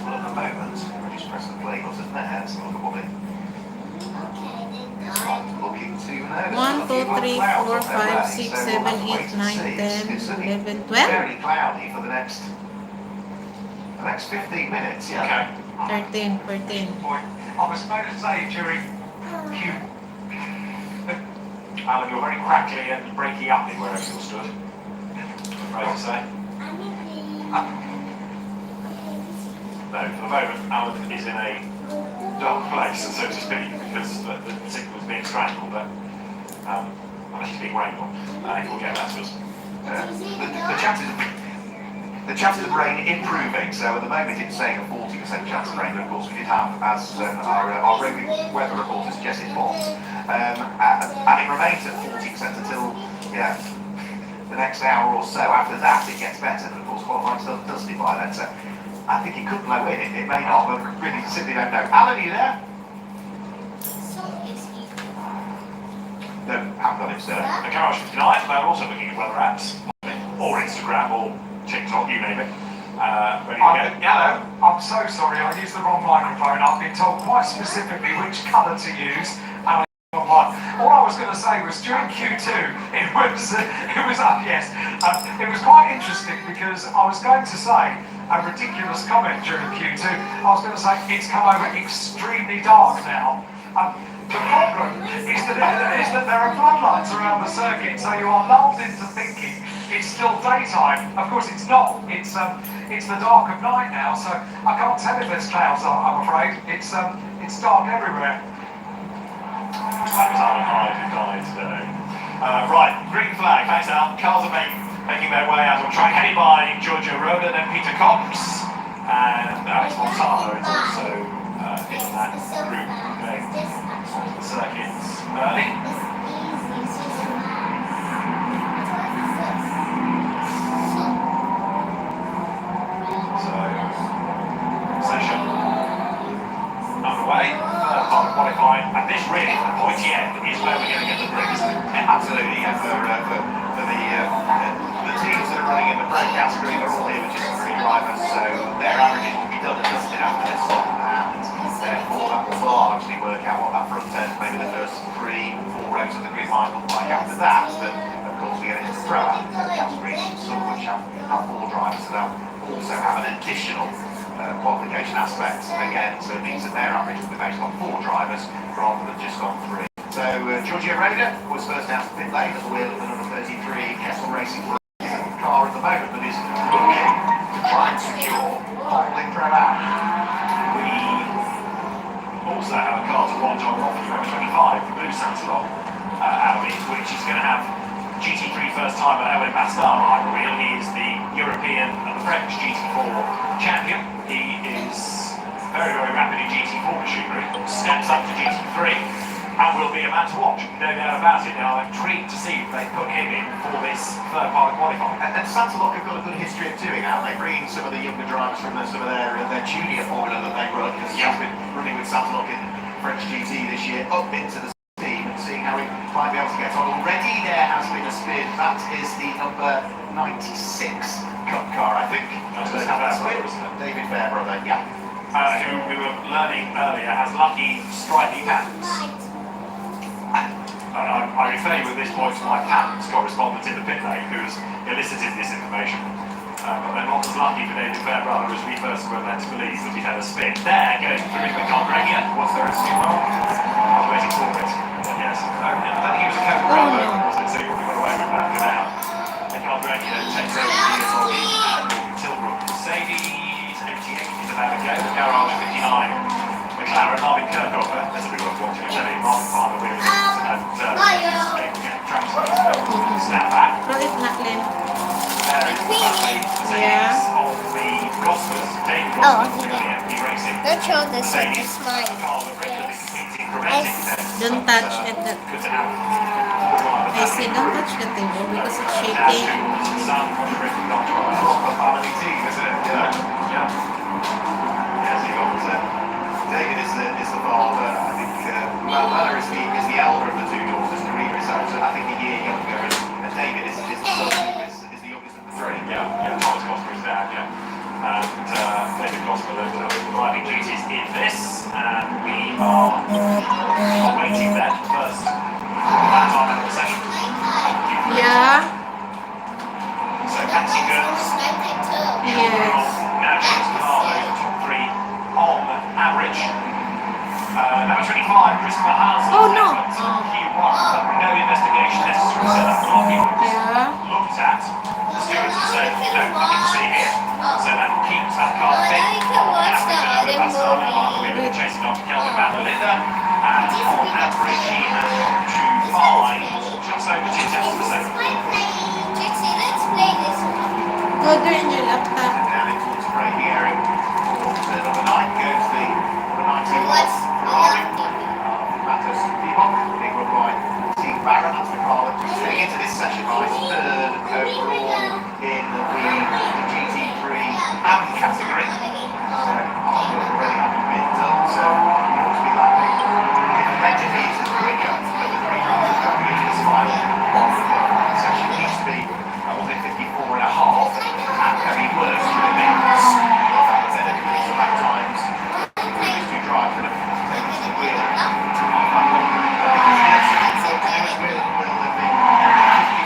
well, at the moment, I'll just press the play button there, so look at what it looking to now. 1, 2, 3, 4, 5, 6, 7, 8, 9, 10, 11, 12. Very cloudy for the next 15 minutes, yeah. Okay. 13, 14. I was about to say during Q. Alan, you're very crackly and breaking up in wherever you stood. Right to say? No, for the moment, Alan is in a dark place, so to speak, because the signal is being strangled, but unless he's being rained on, he will get back to us. The chances of rain improving, so at the moment it's saying a 40% chance of rain, but of course we did have, as our roving weather reporter suggested it was, and it remains at 40% until the next hour or so. After that it gets better, but of course qualifying still dusty by then, so I think it could blow in, it may not, but really simply don't know. Alan, are you there? No, haven't got him, sir. The Garage 59, they're also looking at weather apps, or Instagram, or TikTok, you name it. Ready to go? Hello, I'm so sorry, I used the wrong microphone. I've been told quite specifically which colour to use. And all I was going to say was during Q2, it was quite interesting because I was going to say a ridiculous comment during Q2. I was going to say it's come over extremely dark now. The problem is that there are floodlights around the circuit, so you are lulled into thinking it's still daytime. Of course it's not. It's the dark of night now, so I can't tell if there's clouds, I'm afraid. It's dark everywhere. That was Alan Hyde who died today. Right, green flag, thanks Al. Cars are making their way out on track, headed by Giorgio Roda, then Peter Cox, and Alex Montano is also in that group going onto the circuits early. Session underway, third part of qualifying, and this really, the pointy end, is where we're going to get the bricks. Absolutely, yeah, for the teams that are running in the pro category, they're all here with just 3 drivers, so their averages will be done and dusted after this, and therefore that will largely work out what that front end, maybe the first 3-4 rows of the grid line look like after that, but of course we get into the pro category, some of which have 4 drivers, so they'll also have an additional qualification aspect again, so it means that their average will be based on 4 drivers rather than just on 3. So Giorgio Roda was first out to pit lane at the wheel of the number 33 Kessel Racing car at the moment that is looking to try and secure holding pro out. We also have a car to watch on number 25, the blue Sansalon Audi, which is going to have GT3 first time at Owen Bastard behind the wheel. He is the European and the French GT4 champion. He is very, very rapid in GT4 machinery, steps up to GT3, and will be a man to watch, no doubt about it. Now, I'm intrigued to see if they put him in for this third part of qualifying. And Santalok have got a good history of doing that. They bring some of the younger drivers from some of their junior formula that they run, because he's been running with Santalok in French GT this year, up into the team and seeing how he might be able to get on. Already there has been a spin. That is the number 96 Cup car, I think. David Fairbrother, yeah. Who we were learning earlier has lucky stripy patterns. I refer you at this point to my patents correspondent in the pit lane who's elicited this information. But they're not as lucky for David Fairbrother as we first were led to believe that he'd had a spin. There, going through the Carbrania. Was there a spin? I was waiting for it. But yes. I don't think he was a Cabrera, was it? So he probably got away with that for now. The Carbrania takes over the Italy and Tilbrook Mercedes. 88 is about to go. The Garage 59. McLaren, Marvin Kirchhofer, that's a bit worth watching. Actually, Marvin Farmer with him and snap back. Pero it's not Len. Mercedes on the Rosberg, David Rosberg, the MP Racing Don't show this one, it's mine. Don't touch it. I say don't touch the table because it's shaking. Family team, isn't it? Yeah. Yeah, so you got David is the father. I think Marina is the elder of the two daughters. Marina is I think a year younger, and David is the son is the youngest of the three. Yeah, Thomas Costa is dad, yeah. And David Costa will providing duties in this, and we are waiting then first that time of the session. Yeah. So Patsy Girls, Yes. now James Carlo, top three on average. Number 25, Christopher Haas. Oh, no. Q1, no investigation necessary, so that's not people Yeah. looked at. The stewards have said, no, nothing to see here. So that keeps that car fit. We've been chasing after Kelvin Van Melinda, and on average he has got to find just over 2 tenths of a second. Let's play this one. Go there in your laptop. Down in towards Brady area. Number 9 goes the number 91 What's Ferrari. Matters Bebop, big run by Team Barron. That's the car that was going into this session by third overall in the GT3 AM category. So I'm really happy with it done. So he ought to be lapping if the engine needs a quicker than the 3 cars going into this final session. It needs to be 154 and a half, and very worse for the mix. That was anything for back times. These two drive for them. Take this to the wheel.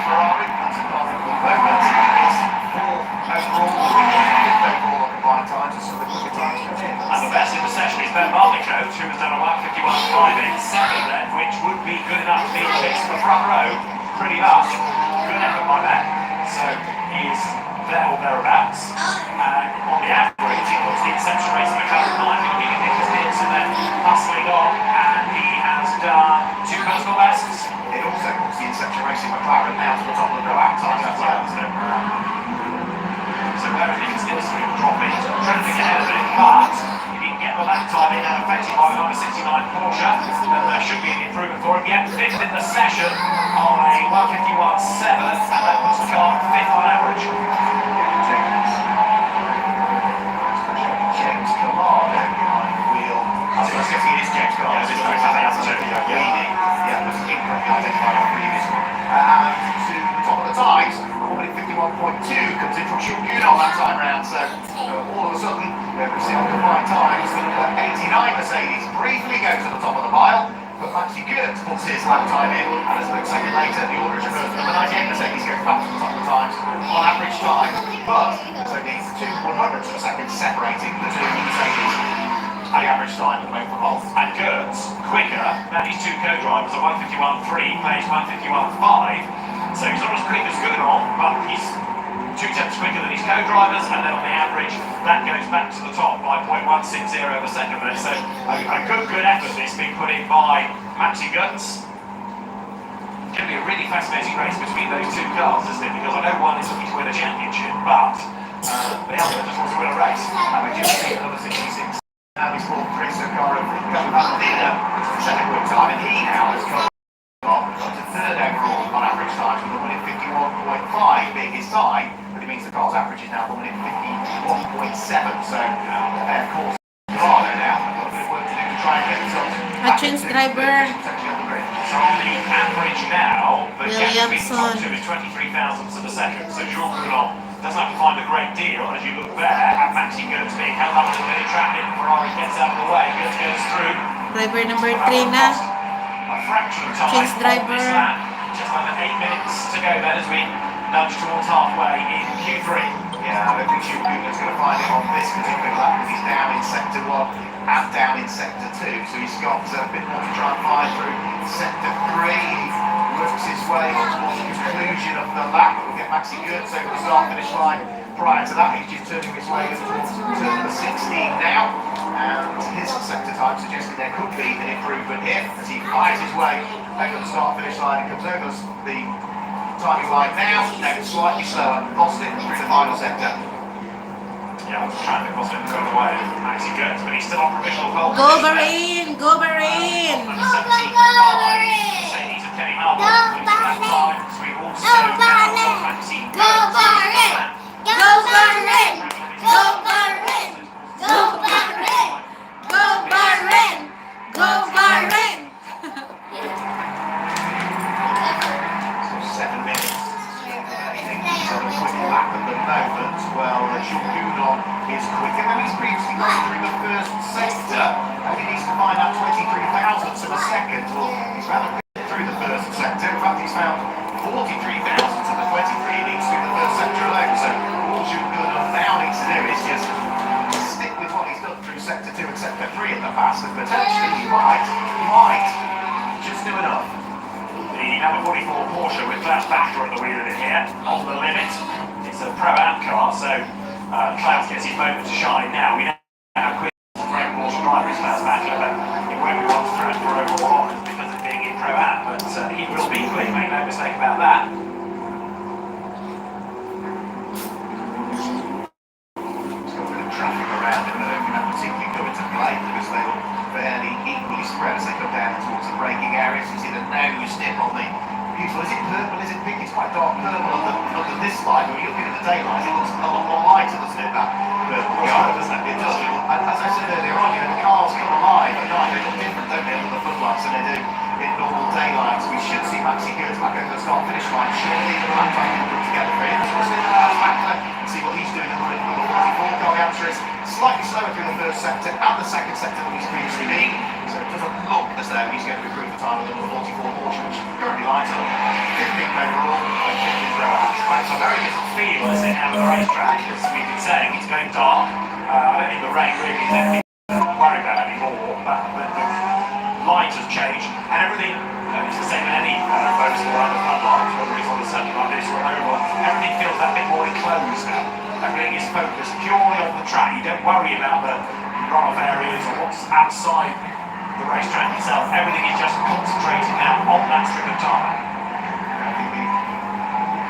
Ferrari, that's a car from the moment. It's 4 overall, 5th overall on combined times, and some of the quicker times come in. And the best in the session is Ben Barleycoat, who has done a 151.5 in second then, which would be good enough to be fixed for the front row, pretty much. Good effort by Ben. So he's there or thereabouts. And on the average, he puts the Inception race in the current 9, looking at Nicholas Pearson then hustling on, and he has done 2 personal bests. It also puts the Inception Racing McLaren now to the top of the row outside as well. So where Nicholas Pearson will drop in, trying to get ahead of it, but he didn't get the lap time in and affected by the number 69 Porsche, then there should be an improvement for him. Yet 5th in the session on a 151.7, and that puts the car 5th on average. James Camargo behind the wheel. I was guessing it is James Camargo. Yeah, absolutely. Leading. Yeah, that's incorrectly identified on the previous one. And to the top of the times, 151.2 comes in from Shulgun on that time round. So all of a sudden, we've seen on combined times, the number 89 Mercedes briefly goes to the top of the pile. But Maxi Goetz puts his lap time in, and as a second later, the order is reversed. Number 98 Mercedes goes back to the top of the times on average time, but there's only 2 100ths of a second separating the two Mercedes at the average time at the moment for both. And Goetz, quicker than his 2 co-drivers at 151.3, plays 151.5. So he's not as quick as Goodall, but he's 2 tenths quicker than his co-drivers, and then on the average, that goes back to the top by 0.160 of a second there. So a good effort this being put in by Maxi Goetz. It's going to be a really fascinating race between those 2 cars, isn't it? Because I know one is looking to win a championship, but the other just wants to win a race. And we just see another 66. Now he's brought Chris O'Cara coming back to the second quick time, and he now has come up to 3rd overall on average time, with a 1:51.5 being his time, but it means the car's average is now 1:51.7. So, of course, Camargo now, a little bit of work to do to try and get results. Hutchins driver. So on the average now, the gap between the top Williamson. 2 is 23 thousandths of a second. So Jules Coulon doesn't have to find a great deal as you look there at Maxi Goetz being held up to the minute traffic. Ferrari gets out of the way, Goetz goes through. Driver number 3 na. A fraction of time Chase driver. on this lap. Just under 8 minutes to go then as we nudge towards halfway in Q3. Yeah, I don't think Shulgun's going to find it on this particular lap because he's down in sector 1 and down in sector 2. So he's got a bit more to try and find through sector 3. He works his way towards the conclusion of the lap. We'll get Maxi Goetz over the start-finish line. Prior to that, he's just turning his way towards turn number 16 now. And his sector time suggested there could be an improvement here as he flies his way over the start-finish line and comes over the timing line now. Now it's slightly slower. Lost it through the final sector. Yeah, traffic wasn't going the way of Maxi Goetz, but he's still on provisional pole Go position. Bahrain! Go Bahrain! On Go 17th Bahrain! Mercedes of Kenny Harbour. Go Wins that Bahrain! time. So we also Go now Bahrain! got Maxi Go Bahrain! Go Bahrain! Go Bahrain! Go Bahrain! Go Bahrain! Go Bahrain! So 7 minutes. He's on a quick lap at the moment. Well, Shulgunon is quicker than he's previously gone through the first sector. And he needs to find out 23 thousandths of a second. Well, he's rather quick through the first sector. In fact, he's found 43 thousandths of the 23 he needs through the first sector alone. So all Shulgunon now needs to do is just stick with what he's done through sector 2 and sector 3 in the past. And potentially he might just do enough. The number 44 Porsche with Klaus Bacher at the wheel of it here, on the limit. It's a Pro-Am car, so Klaus gets his moment to shine now. We know how quick the Frank Porsche driver is Klaus Bacher, but it won't be one to throw for overall honours because of being in Pro-Am, but he will be quick, make no mistake about that. There's got a bit of traffic around him, but not particularly going to play because they will fairly equally spread as they come down towards the braking areas. You see the nose dip on the beautiful, is it purple, is it pink? It's quite dark purple under this light. When you're looking at the daylight, it looks a lot more lighter, doesn't it, that purple colour, doesn't it? It does. And as I said earlier on, the cars come alive at night, they look different, don't they, under the floodlights than they do in normal daylight. We should see Maxi Goetz back over the start-finish line. Surely the lap time will put together for him. Let's look at Backler and see what he's doing at the moment. The 44 car, the answer is slightly slower through the first sector and the second sector than he's previously been. So it doesn't look as though he's going to improve the time of the number 44 Porsche, which currently lines up 15th overall and 15th Pro-Am. It's a very different feel as they have at the racetrack, as we've been saying. It's going dark. I don't think the rain really is anything to worry about anymore, but the light has changed, and everything, it's the same in any boats or other floodlights, whether it's on a circuit like this or an oval, everything feels that bit more enclosed now. Everything is focused purely on the track. You don't worry about the runoff areas or what's outside the racetrack itself. Everything is just concentrated now on that strip of time. I think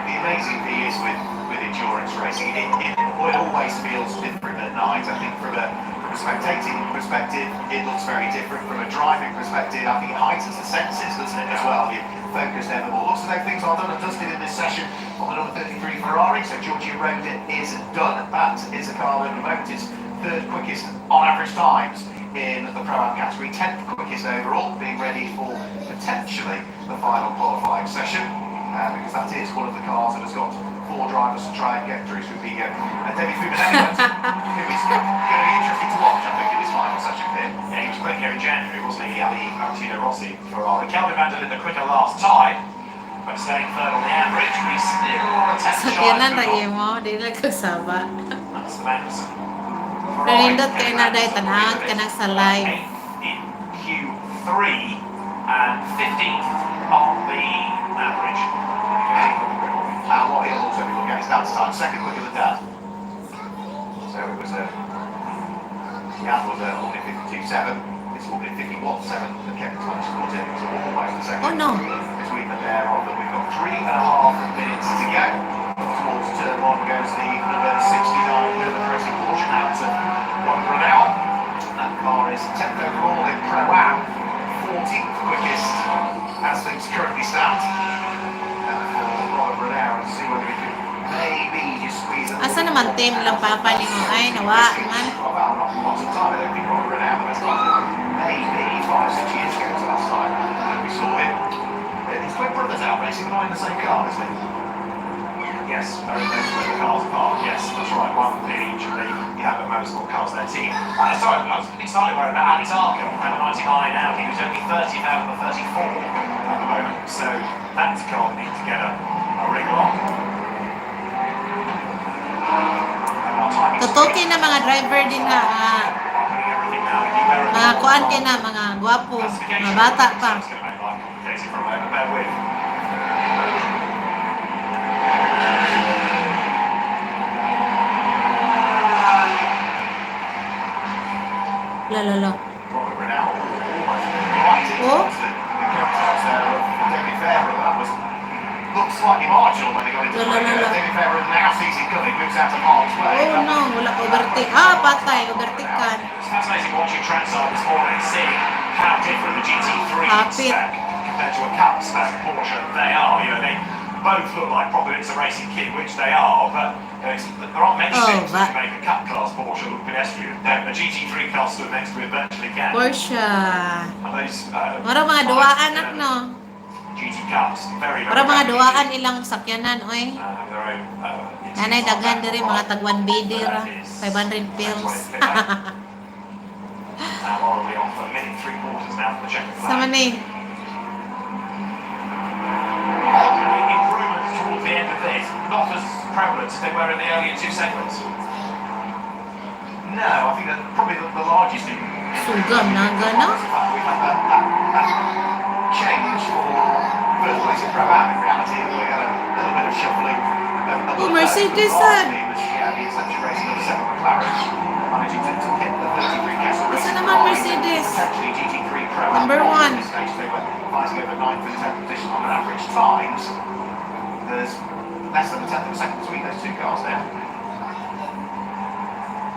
the amazing thing is with endurance racing, it always feels different at night. I think from a spectating perspective, it looks very different. From a driving perspective, I think it heightens the senses, doesn't it, as well? You're focused ever more. Looks as though things are done and dusted in this session on the number 33 Ferrari. So Giorgio Roda is done. That is a car that at the moment is third quickest on average times in the Pro-Am category, 10th quickest overall, being ready for potentially the final qualifying session, because that is one of the cars that has got 4 drivers to try and get through. So it would be David Fubinelli, who is going to be interesting to watch, I think, in his final session here. Yeah, he was quick here in January, wasn't he? The Martino Rossi Ferrari. Kelvin van der Linde quicker last time, but staying third on the average. We still a 10 Sakyanan shy. lagi mo, di lang kasaba. That's the Magnus. Nalindot kayo na dahil tanahot ka ng salay. In Q3 and 15th on the average. And what he'll also be looking at is Dan's time, second quicker than Dan. So it was Jan was only 52.7. It's only 51.7 that Kevin's managed to put in. So almost the second. Oh no. Between the pair of them, we've got 3.5 minutes to go. Towards turn 1 goes the number 69 Plymouth Racing Porsche out to Ron Brunel. That car is 10th overall in Pro-Am, 14th quickest as things currently stand. Ron Brunel and see whether he can maybe just squeeze it. Asa naman team lang papa ni mo? Ay, nawa man. Well, not lots of time. I don't think Ron Brunel, but it's like maybe 5-6 years ago to last time that we saw him. His twin brothers out racing, not in the same car, isn't he? Yes, very close to the cars apart. Yes, that's right. One in each of the Yamaha Motorsport cars, their team. Sorry, I was excited about Alex Arco, number 99 now. He was only 30th out of the 34 at the moment. So that's car need to get a wriggle on. Tutukin na mga driver din na mga kuan kayo na, mga gwapo, mga bata pa. Lalo. Oh? Looks slightly marginal when they got into the La, la, ring. la, la. David Ferrer now sees it coming, moves out of harm's way. Oh no, wala overtake. Patay, overtakean. It's fascinating watching trackside this morning, seeing how different the GT3 Happy. spec compared to a Cup spec Porsche they are. You know, they both look like proper it's a racing kit, which they are, but there aren't many things that can make a Cup class Porsche look pedestrian. A GT3 car stood next to it virtually can. Porsche. And those, Mara mga duwaan ak no. GT Cups, very, very Para mga rapid. duwaan ilang sakyanan oy. Their own, Nanay daghan diri mga tagwan BD ra. 500 pills. Now already on for a minute 3/4 now for the checkered flag. Sama ni. Improvements towards the end of this, not as prevalent as they were in the earlier two segments. No, I think that probably the largest thing. Sugam na gana. We've had that change for first place in Pro-Am in reality. We had a little bit of shuffling. Oh, Mercedes, Yeah, the Exception Racing of the 7 McLaren managing to hit the 33 Castle Isa Racing. naman Mercedes. Potentially GT3 Pro-Am. Number 1. At this stage they were fighting over 9th and 10th position on an average times. There's less than a tenth of a second between those two cars now.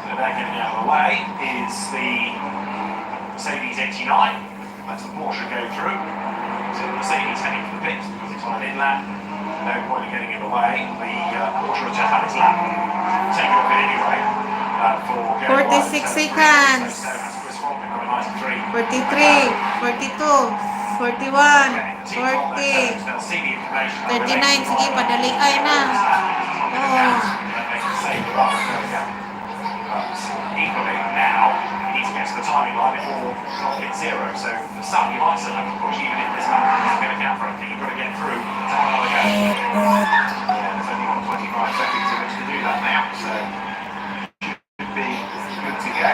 So they're getting out of the way is the Mercedes 89. Lets the Porsche go through. So the Mercedes heading for the pits because it's on an inland. No point in getting in the way. The Porsche has just had its lap taken off it anyway. For 46 seconds. 43. 43, 42, 41, 40, 39. Sige, padali ay na. Oh. Equally now, you need to get to the timing line before clock hits zero. So for some, you might still have to push even if this lap isn't going to count for anything. You've got to get through to have another go. Yeah, there's only 25 seconds in which to do that now, so should be good to go.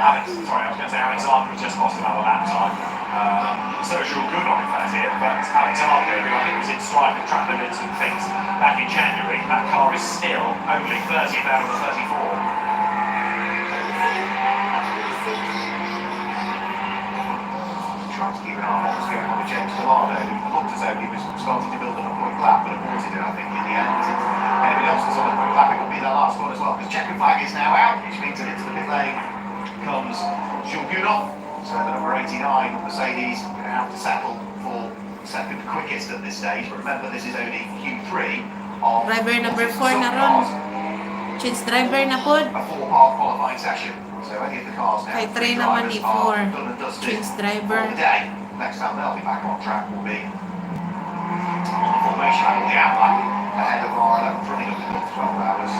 Sorry, I was going to say Alexander has just lost another lap time. Social good on it that's here, but Alexander, who I think was in strife with track limits and things back in January, that car is still only 30th out of the 34. Trying to keep an eye on what was going on with James Delano, who looked as though he was starting to build up a point lap, but aborted it, I think, in the end. Anybody else that's on the point lap, it will be their last one as well, because checkered flag is now out, which means that into the pit lane comes Jules Gounon. So the number 89 Mercedes going to have to settle for second quickest at this stage. But remember, this is only Q3 of Driver number 4 na ron. Change driver na pod. a 4-part qualifying session. So any of the cars now, Kay three 3 naman ni drivers are 4. done and dusted Change for driver. the day. Next time they'll be back on track will be on the formation lap, the outline ahead of our 11th running of the 12 hours.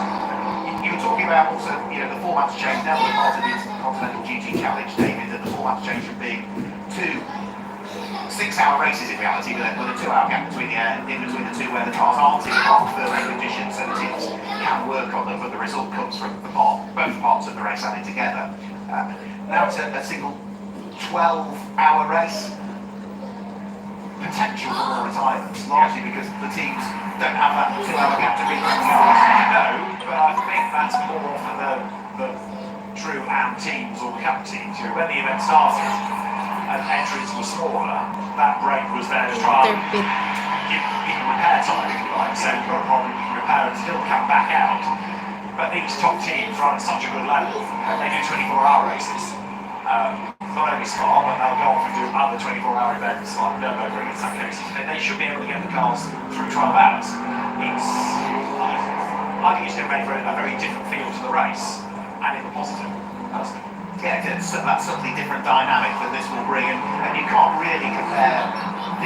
You were talking about also, the format's changed now with part of the Continental GT Challenge, David, that the format's changed from being 2 6-hour races in reality, with a 2-hour gap between the two where the cars aren't in perfect condition, so the teams can work on them, but the result comes from both parts of the race added together. Now it's a single 12-hour race. Potential for more retirements, largely because the teams don't have that 2-hour gap to beat those cars. No, but I think that's more for the true AM teams or the Cup teams. When the event started and entries were smaller, that break was there to try and give people repair time, if you like. So you've got a problem, you can repair and still come back out. But these top teams run at such a good level, they do 24-hour races. Not only Spa, but they'll go off and do other 24-hour events like Nürburgring in some cases. They should be able to get the cars through 12 hours. I think it's going to make for a very different feel to the race, and in the positive, personally. Yeah, it's that subtly different dynamic that this will bring, and you can't really compare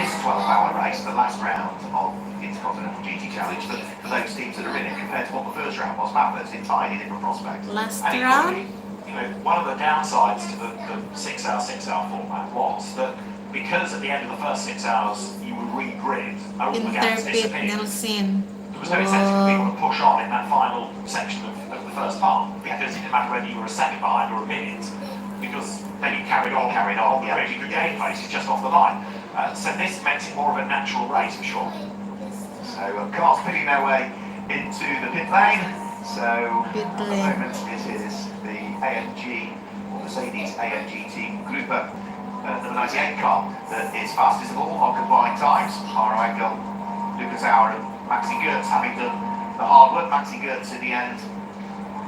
this 12-hour race, the last round of Intercontinental GT Challenge, for those teams that are in it, compared to what the first round was. It's entirely different prospects. Last And round? one of the downsides to the 6-hour format was that because at the end of the first 6 hours you would re-grid, all the gaps Interpret disappeared. Nelson. There was no incentive for people to push on in that final section of the first part, because it didn't matter whether you were a second behind or a minute, because then you carried on, yeah. really good game pace is just off the line. So this makes it more of a natural race for sure. So cars picking their way into the pit lane. So Pit at the lane. moment it is the AMG, or Mercedes AMG Team Grouper number 98 car that is fastest of all on combined times. RI Gold Lucas Auer and Maxi Goetz having done the hard work. Maxi Goetz in the end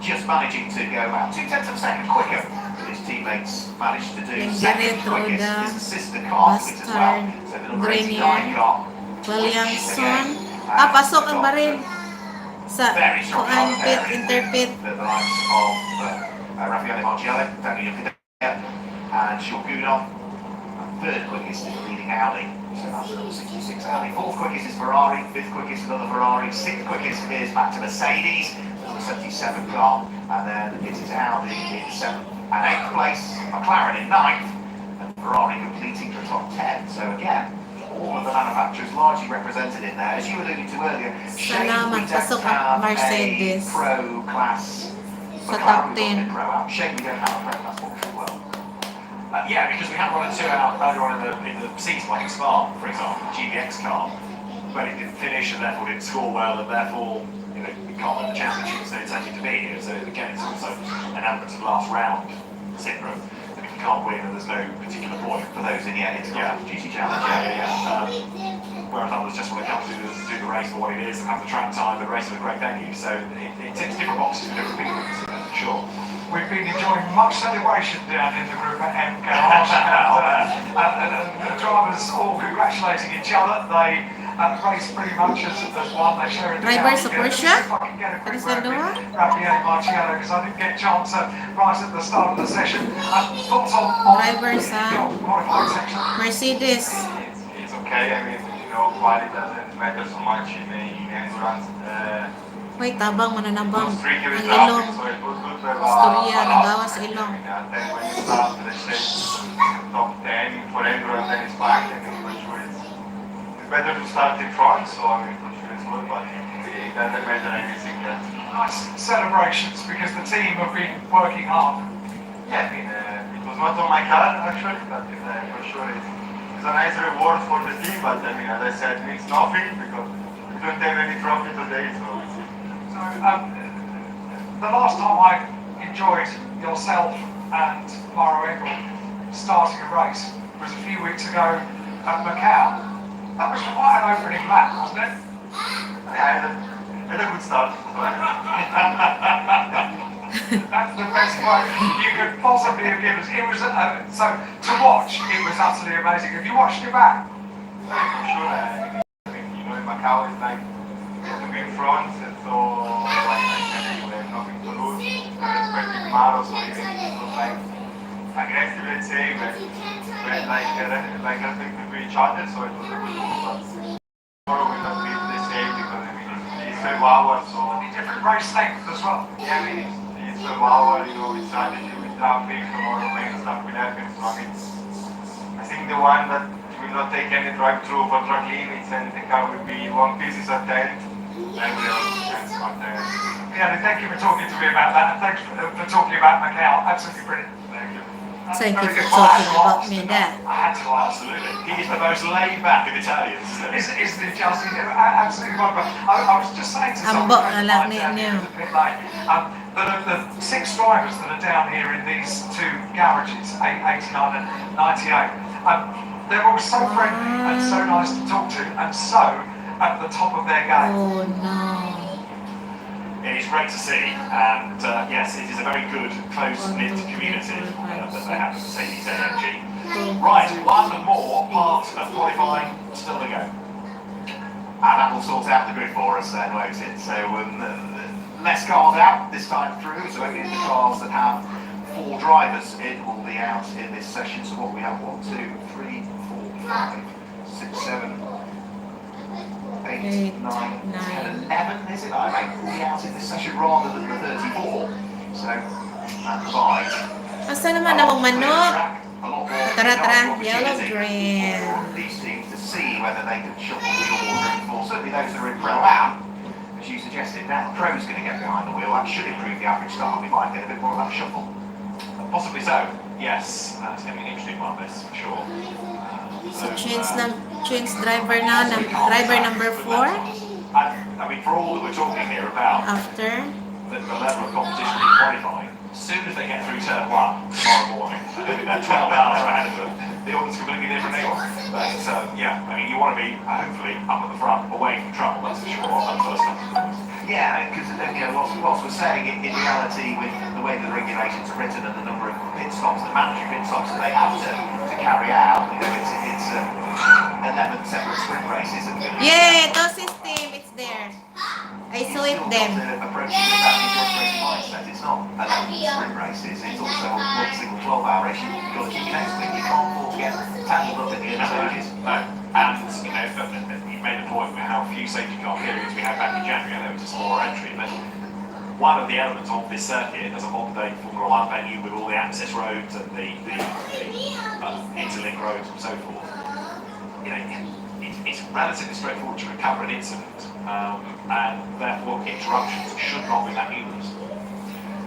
just managing to go about 0.2 of a second quicker than his teammates managed to do. Yung Second diretro quickest da is the sister car fleet as well. Bastard, So the number Grenier, 89 car. Williamson. Pasok ang baril sa Very strong kuan pit, pairing interpit. with the likes of Raffaele Margiela, Daniel Cadea, and Shulgunov. Third quickest is leading Audi, so that's another 66 Audi. Fourth quickest is Ferrari, fifth quickest another Ferrari, sixth quickest is back to Mercedes, the 77 car, and then it is Audi in 7th and 8th place, McLaren in 9th, and Ferrari completing the top 10. So again, all of the manufacturers largely represented in there. As you alluded to earlier, shame we don't pasok ang have Mercedes a pro class. sa McLaren top we've got 10. a pro out. Shame we don't have a pro class one as well. Yeah, because we had 1 and 2 out earlier on in the season, like in Spa, for example, the GBX car, but it didn't finish and therefore didn't score well, and therefore, you know, we can't win the championship, so it's actually to be here. So again, it's also an element of last round syndrome. And if you can't win, and there's no particular point For those in the end, Yeah. GT Challenge. Whereas others just want to come to do the race for what it is and have the track time, the race at a great venue. So it ticks different boxes for different people, for sure. We've been enjoying much celebration down in the group at M Garage, and the drivers all congratulating each other. They raced pretty much as one. They share in the Driver car sa together. Porsche? If I can get a quick word with Raffaele Marciello, because I didn't get a chance right at the start of the session. Thoughts on Driver sa the modified section? Mercedes. It's okay. I mean, you know, quality doesn't matter so much in endurance. Uy, tabang, mananabang. It was tricky with Ang ilong. traffic, so it was good to have Istorya, a nagawas sa ilong. And then when you start, let's say, top 10 for endurance, then it's back, and then for sure it's better to start in front, so I mean, for sure it's good, but it doesn't matter anything that. Nice celebrations because the team have been working hard. Yeah, I mean, it was not on my card actually, but for sure it's a nice reward for the team, but I mean, as I said, it means nothing because we don't have any trophy today, so it's So, the last time I enjoyed yourself and Mauro Engel starting a race was a few weeks ago at Macau. That was quite an opening lap, wasn't it? I had a good start. That's the best one you could possibly have given us. It was so to watch. It was utterly amazing. Have you watched it back? For sure, I mean, you know, in Macau it's like you have to be in front, and so like I said, you have nothing to lose. Respecting Maro, so it was like aggressive, let's say, but like helping to each other, so it was a good move. But tomorrow we must be the same because I mean it's 12 hours, so Different race length as well. yeah, I mean it's 12 hours, you know, with strategy, with traffic, tomorrow main stuff will happen. So I mean, I think the one that will not take any drive-through for track limits and the car will be in one piece is a tent, and we have chance on there. Yeah, thank you for talking to me about that, and thanks for talking about Macau. Absolutely brilliant. Thank you. That's Thank you very for good. talking about me that. I had to ask. Absolutely. He is the most laid back of Italians. Isn't it just absolutely wonderful? I was just saying to Ambok someone na lang down ninyo. here in the pit lane, the 6 drivers that are down here in these 2 garages, 89 and 98, they're all so friendly and so nice to talk to and so at the top of their game. Oh no. It is great to see, and yes, it is a very good, close-knit community that they have at Mercedes AMG. Right, one more part of qualifying still to go. And that will sort out the grid for us then, won't it? So less cars out this time through, so only the cars that have 4 drivers in will be out in this session. So what we have, 1, 2, 3, 4, 5, 6, 7, 8, 9, 10, 11, is it? I think will be out in this session rather than the 34. So that provides Asa naman ang manok? a lot more Tara, opportunity yellow green. for these teams to see whether they can shuffle the order in for certainly those that are in Pro Am. As you suggested, now the Pro's going to get behind the wheel. That should improve the average start. We might get a bit more of that shuffle. Possibly so, yes. It's going to be an interesting one, this, for sure. So change driver na, driver number 4 I mean, for all that we're talking here about after. the level of competition in qualifying, as soon as they get through turn 1 tomorrow morning, they're 12 hours ahead of them. The order's completely different anyway. But yeah, I mean, you want to be hopefully up at the front, away from trouble. That's for sure. On first time. Yeah, because what we're saying in reality, with the way the regulations are written and the number of pit stops, the mandatory pit stops that they have to carry out, it's 11 separate sprint races. Yeah, Tosis team, it's there. I saw it then. Approaching with that endurance racing mindset. It's not 11 sprint races. It's also one single 12-hour race. You've got to keep your nose clean. You can't afford to get tangled up in the other stages. No, and you made the point with how few safety car periods we had back in January. There was a smaller entry, but one of the elements of this circuit as a modern-day Formula 1 venue with all the access roads and the interlink roads and so forth, it's relatively straightforward to recover an incident, and therefore interruptions should not be that numerous.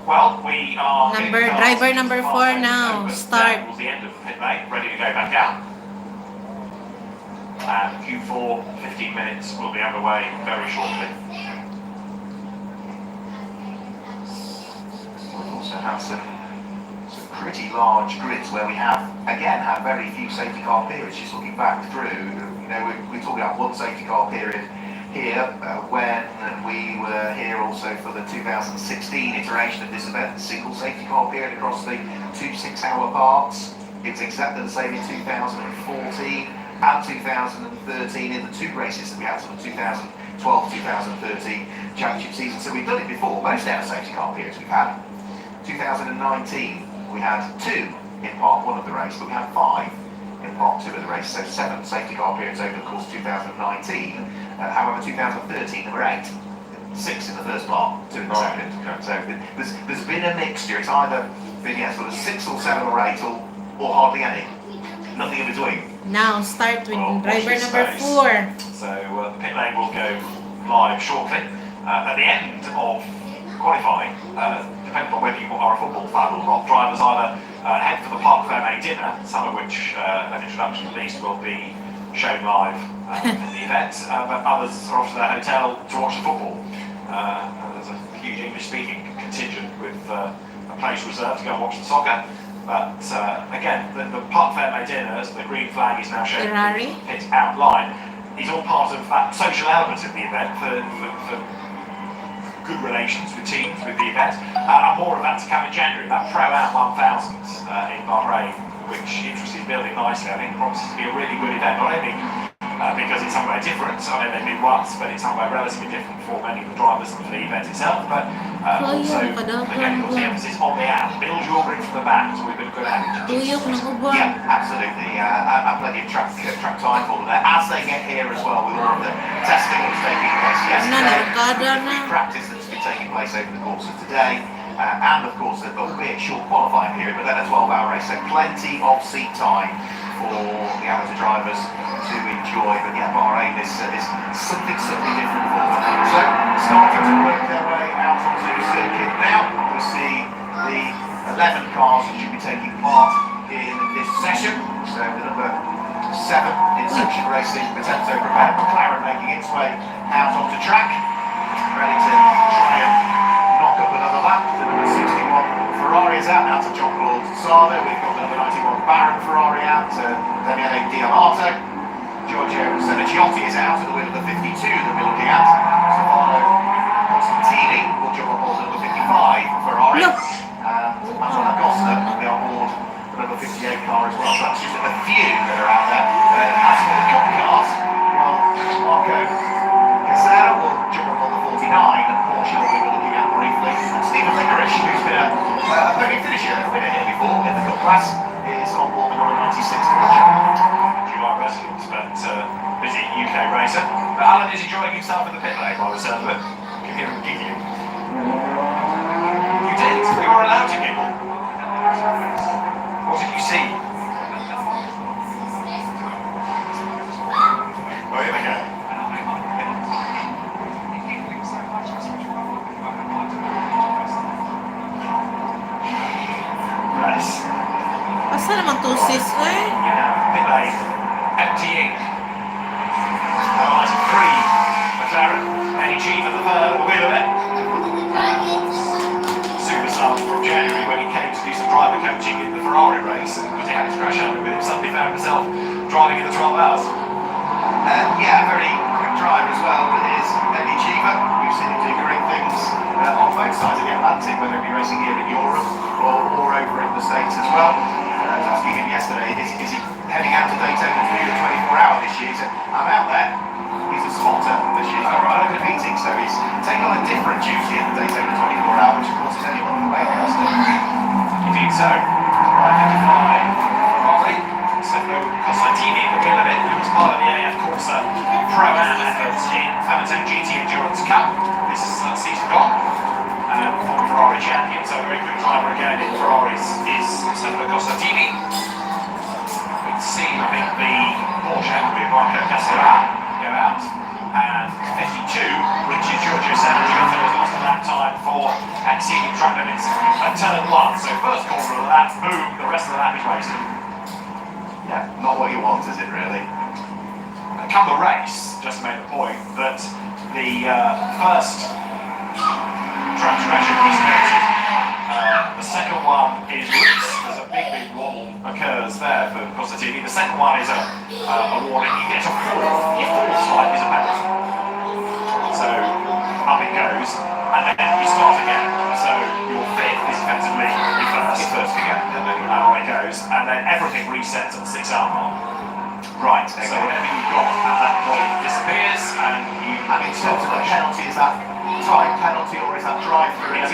Well, we are Driver number 4 now. Start. Towards the end of the pit lane, ready to go back out. And Q4, 15 minutes, will be underway very shortly. We also have some pretty large grids where we have very few safety car periods. Just looking back through, we're talking about one safety car period here when we were here also for the 2016 iteration of this event, single safety car period across the 2 6-hour parts. It's exactly the same in 2014 and 2013 in the 2 races that we had for the 2012-2013 championship season. So we've done it before. Most out of safety car periods we've had. 2019 we had 2 in part 1 of the race, but we had 5 in part 2 of the race, so 7 safety car periods over the course of 2019. However, 2013 there were 8. 6 in the first part, 2 in the second. So there's been a mixture. It's either been sort of 6 or 7 or 8 or hardly any. Nothing in between. Now start with driver number 4. So the pit lane will go live shortly. At the end of qualifying, depending on whether you are a football fan or not, drivers either head for the Parc Fermé dinner, some of which, an introduction at least, will be shown live in the event, but others are off to their hotel to watch the football. There's a huge English-speaking contingent with a place reserved to go and watch the soccer. But again, the Parc Fermé dinner, as the green flag is now shown in the pit outline, is all part of that social element of the event for good relations with teams, with the event. And more of that to come in January, that Pro-Am 1000 in Bahrain, which interest is building nicely. I think promises to be a really good event, not only because it's somewhere different. I know they've been once, but it's somewhere relatively different for many of the drivers and for the event itself. But also, again, the emphasis on the app. Build your grid from the back, so we've been a good average. Yeah, absolutely. Plenty of track time for them there. As they get here as well, with all of the testing that's taking place yesterday, practice that's been taking place over the course of today. And of course, there'll be a short qualifying period, but then a 12-hour race, so plenty of seat time for the amateur drivers to enjoy. But yeah, Bahrain is something different for them. So, starting to work their way out onto the circuit now. We see the 11 cars that should be taking part in this session. So the number 7 in section racing, Matenzo prepared, McLaren making its way out onto track, ready to try and knock up another lap. The number 61 Ferrari is out now to John Claude Sardo. We've got the number 91 Baron Ferrari out to Daniele Diamato. Giorgio Senegiotti is out at the wheel of the 52 that we're looking at. Stefano Costantini will jump on board the number 55 Ferrari. And Manuel Acosta will be on board the number 58 car as well. So that's just a few that are out there. As for the cup cars, well, Marco Casero will jump on board the 49, and Porsche will be looking at briefly. And Stephen Licorice, who's been a podium finisher, winner here before in the cup class, is on board the number 96 Porsche. Dubai residents, but busy UK racer. But Alan is enjoying himself in the pit lane by the sound of it. Can hear him giggling. You did? You were allowed to giggle. What did you see? Oh, here we go. Nice. Asa naman to sis, eh? Pit lane, emptying. Right, 3 McLaren, NEG for the third, wheel of it. Super sub from January. coaching in the Ferrari race, and because he had his crash helmet with him, suddenly found himself driving in the 12 hours. Yeah, very quick driver as well is Eddie Cheever. We've seen him do great things on both sides of the Atlantic, whether it be racing here in Europe or over in the States as well. I was asking him yesterday, is he heading out to Daytona to do the 24-hour this year? He said, I'm out there. He's a spotter this year. He's not competing, so he's taking on a different duty at the Daytona 24-hour, which of course is anyone on the way now. Indeed so. Identified Ferrari. Stefano Costantini in the wheel of it, who was part of the AF Corsa Pro-Am effort in Famotec GT Endurance Cup. This season gone. Former Ferrari champion, so a very quick driver again in Ferraris is Stefano Costantini. We can see, I think, the Porsche with Marco Castellà go out. And 52, Richard Giorgio Sandro has lost a lap time for exceeding track limits at turn 1. So first corner of the lap, boom, the rest of the lap is wasted. Yeah, not what you want, is it really? Come the race, just to make the point that the first transgression is noted. The second one is loose. There's a big wobble occurs there for Costantini. The second one is a warning. You get a fourth. Your fourth slide is a penalty. So up it goes, and then you start again. So your fifth is effectively your first again. And on it goes, and then everything resets at the 6-hour mark. Right, So whatever you've got at that point disappears, and you. And in terms of the penalty, is that time penalty or is that drive-through? It's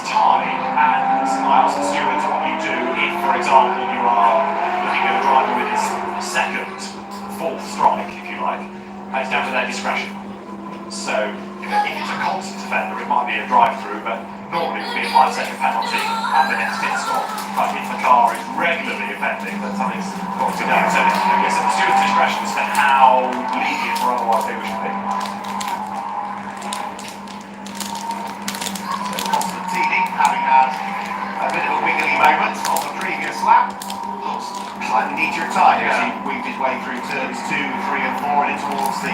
time, and I asked the stewards what you do if, for example, you are looking at a driver with his fourth strike, if you like, and it's down to their discretion. So if it's a constant offender, it might be a drive-through, but normally it would be a 5-second penalty and the next pit stop. But if the car is regularly offending, then something's got to go. So I guess at the steward's discretion as to how lenient or otherwise they wish to be. Costantini, having had a bit of a wiggly moment on the previous lap, looks slightly neater tied as he weaved his way through turns 2, 3 and 4 and in towards the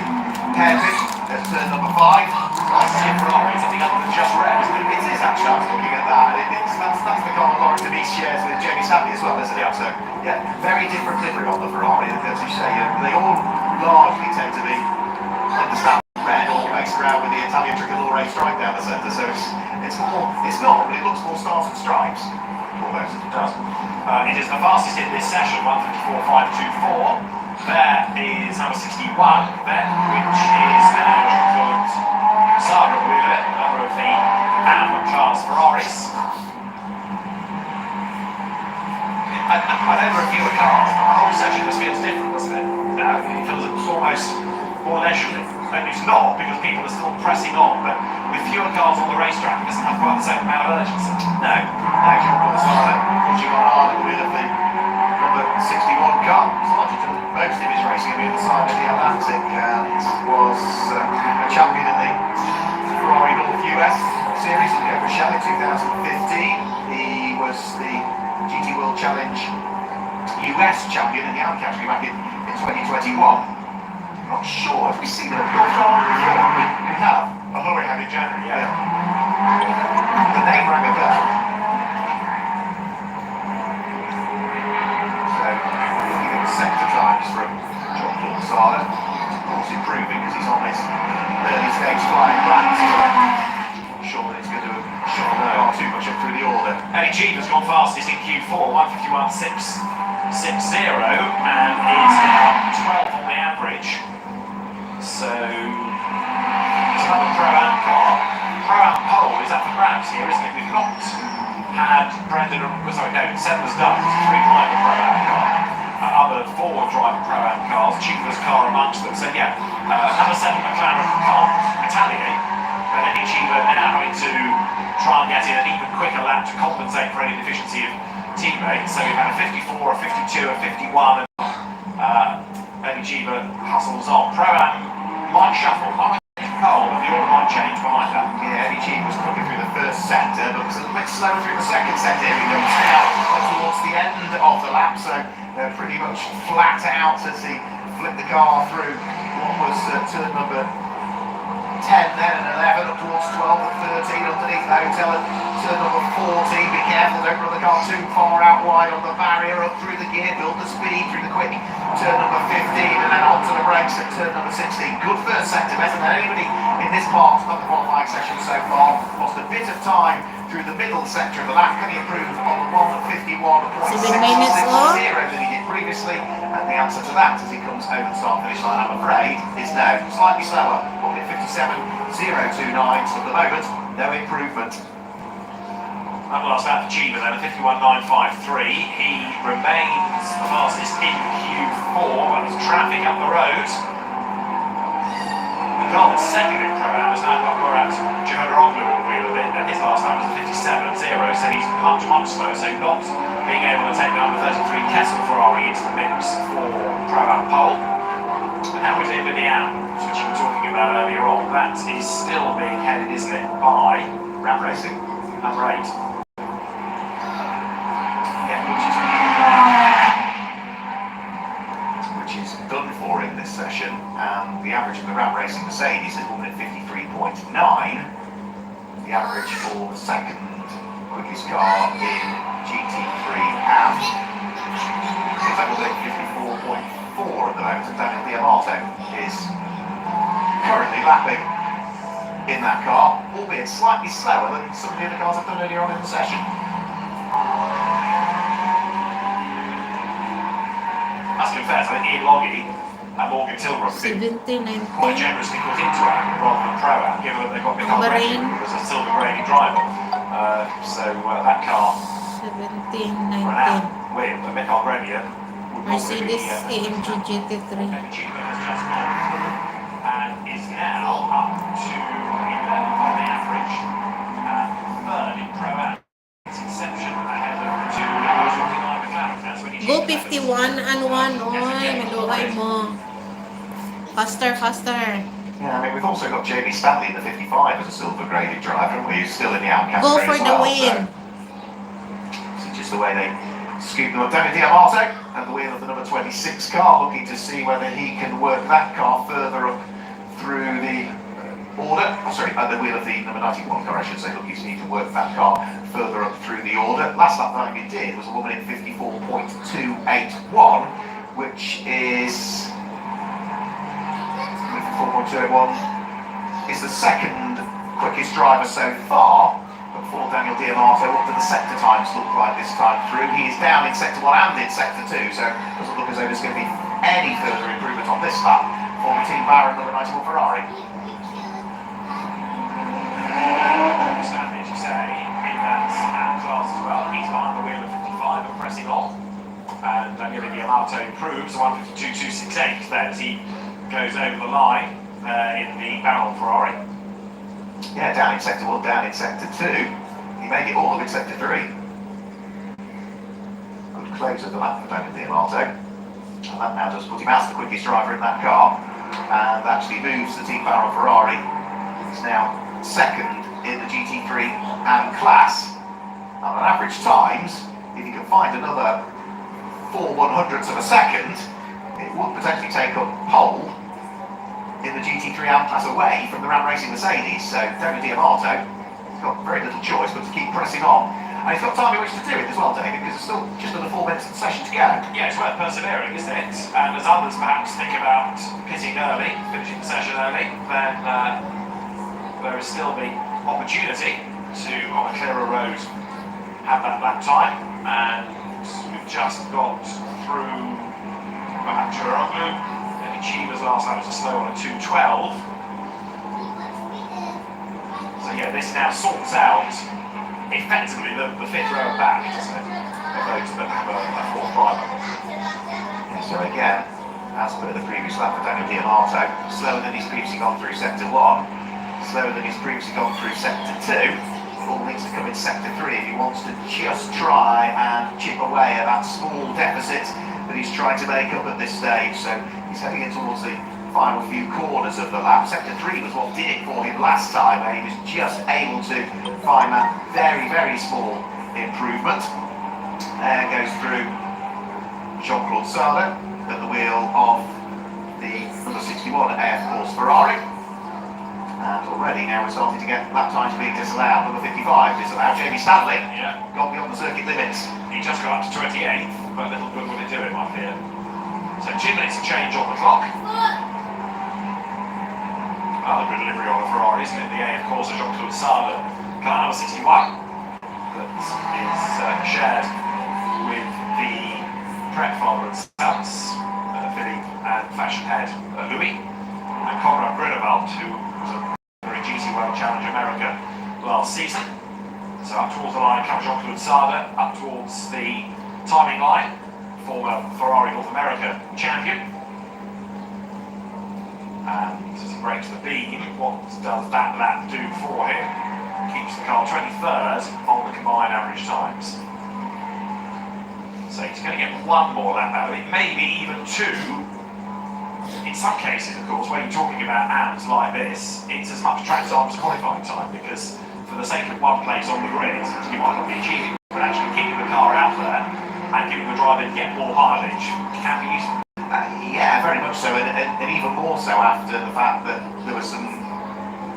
hairpin at turn number 5. Nice to see Ferrari, something other than just red. It is actually, I was looking at that. That's the car Lauren Denise shares with Jamie Savvy as well, isn't it? So, yeah, very different livery on the Ferrari, as you say. They all largely tend to be understand red or based around with the Italian tricolore stripe down the centre. So it's not, but it looks more stars and stripes. Almost. It does. It is the fastest in this session, 1:54.524. There is number 61 there, which is Jean-Claude Saga, another of the AM class Ferraris. I know there are fewer cars, but the whole session just feels different, doesn't it? It feels almost more leisurely. And it's not, because people are still pressing on, but with fewer cars on the racetrack, it doesn't have quite the same amount of urgency. No, Jean-Claude Saga pushing on hard with the number 61 car. Started to most of his racing on the other side of the Atlantic and was a champion in the Ferrari North US Series in Over Shell in 2015. He was the GT World Challenge US champion in the AM category back in 2021. I'm not sure. Have we seen a Ferrari before? We have. I thought we had in January, yeah. The name rang a bell. So, looking at sector times from Jean-Claude Saga. Of course, improving as he's on his early stage flying plans. Not sure that it's going to shot too much up through the order. Eddie Cheever's gone fastest in Q4, 1:51.660, and is now 12 on the average. So, it's another Pro-Am car. Pro-Am pole is up for grabs here, isn't it? We've not had Brendan, Senna's done. It's a 3-driver Pro-Am car. Other 4-driver Pro-Am cars, Cheever's car amongst them. So yeah, number 7 McLaren can't retaliate, but Eddie Cheever now having to try and get in an even quicker lap to compensate for any deficiency of teammates. So we've had a 54, a 52, a 51, and Eddie Cheever hustles on. Pro-Am might shuffle, might pole, and the order might change behind that. Yeah, Eddie Cheever was quicker through the first sector, but was a little bit slower through the second sector. He comes now towards the end of the lap, so they're pretty much flat out as he flipped the car through what was turn number 10 then and 11 up towards 12 and 13 underneath the hotel and Turn number 14, be careful, don't run the car too far out wide on the barrier, up through the gear, build the speed through the quick. Turn number 15 and then onto the brakes at turn number 16. Good first sector, better than anybody in this part of the qualifying session so far. Lost a bit of time through the middle sector of the lap. Can he improve on the 151.660 that he did previously? And the answer to that, as he comes over the start finish line, I'm afraid, is no. Slightly slower, 1:57.029. So at the moment, no improvement. That last lap for Chiba then, a 51.953. He remains the fastest in Q4, and there's traffic up the road. Carl's second in Pro-Am has now got Murat Cihodaroglu on the wheel a bit, and his last time was a 57.0, so he's much slower, so not being able to take the number 33 Kessel Ferrari into the mix for Pro-Am pole. And how is David Liam, which you were talking about earlier on? That is still being headed, isn't it, by Ram Racing. number 8. Which is done for in this session, and the average of the Ram Racing Mercedes is 1:53.9. The average for the second quickest car in GT3 AM is at 1:54.4 at the moment, and Daniel Diamato is currently lapping in that car, albeit slightly slower than some of the other cars I've done earlier on in the session. That's confess, I think Ian Loggy and Morgan Tilbrook have been 17, quite 19. generously put into Am rather than Pro-Am, given that they've got Michael Bahrain. Brady as a silver grading driver. So that car 17, for an 19. Am win, but Michael Brady would probably Mercedes be AMG GT3. maybe cheaper, has just gone through and is now up to 11 on the average and third in Pro-Am. Its inception ahead of two numbers 49 McLaren. That's when he Go 51 and 1. Oy, maluway mo. Faster. Yeah, I mean, we've also got Jamie Stanley in the 55 as a silver graded driver, and we're still in the outcast Go grade for as the well, win. So just the way they scoop them up. Daniel Diamato at the wheel of the number 26 car, looking to see whether he can work that car further up through the order. Sorry, at the wheel of the number 91 car, I should say, looking to see if he can work that car further up through the order. Last lap time he did was a 1:54.281, which is 4.281 is the second quickest driver so far, but for Daniel Diamato, what do the sector times look like this time through? He is down in sector 1 and in sector 2, so it doesn't look as though there's going to be any further improvement on this lap for the Team Barron number 91 Ferrari. Stanley, as you say, in that Am class as well. He's behind the wheel of 55 and pressing on. And Daniel Diamato improves 1:52.268 there as he goes over the line in the Barron Ferrari. Yeah, down in sector 1, down in sector 2. He made it all up in sector 3. Good close of the lap for Daniel Diamato. And that now does put him as the quickest driver in that car, and actually moves the Team Barron Ferrari. He's now second in the GT3 AM class. And on average times, if you can find another 4/100ths of a second, it would potentially take up pole in the GT3 AM class away from the Ram Racing Mercedes. So Daniel Diamato has got very little choice but to keep pressing on. And he's got time in which to do it as well, David, because there's still just under 4 minutes of the session to go. Yeah, it's worth persevering, isn't it? And as others perhaps think about pitting early, finishing the session early, then there is still the opportunity to, on a clearer road, have that lap time. And we've just got through Mohamed Cihodaroglu. Chiba's last lap was a slow one at 2:12. So yeah, this now sorts out effectively the fifth row back, doesn't it? Of those that have a fourth driver. Yeah, so again, as per the previous lap for Daniel Diamato, slower than he's previously gone through sector 1, slower than he's previously gone through sector 2. All needs to come in sector 3 if he wants to just try and chip away at that small deficit that he's trying to make up at this stage. So he's heading in towards the final few corners of the lap. Sector 3 was what did it for him last time, where he was just able to find that very small improvement. There goes through Jean-Claude Sardo at the wheel of the number 61 AF Course Ferrari. And already now we're starting to get lap times being disallowed. Number 55 disallowed. Jamie Stanley gone beyond the circuit limits. He just got up to 28th, but little good will it do him, I fear. So 2 minutes of change on the clock. Another good delivery on the Ferrari, isn't it? The A, of course, is Jean-Claude Sarda, car number 61, that is shared with the prep father and sons, Philippe and fashion head Louis, and Conrad Brunewald, who was a very GT World Challenge America last season. So up towards the line comes Jean-Claude Sarda, up towards the timing line, former Ferrari North America champion. And as he breaks the beam, what does that lap do for him? Keeps the car 23rd on the combined average times. So he's going to get one more lap out of it, maybe even two. In some cases, of course, when you're talking about amps like this, it's as much track time as qualifying time, because for the sake of one place on the grid, you might not be achieving, but actually keeping the car out there and giving the driver yet more mileage can be useful. Yeah, very much so, and even more so after the fact that there were some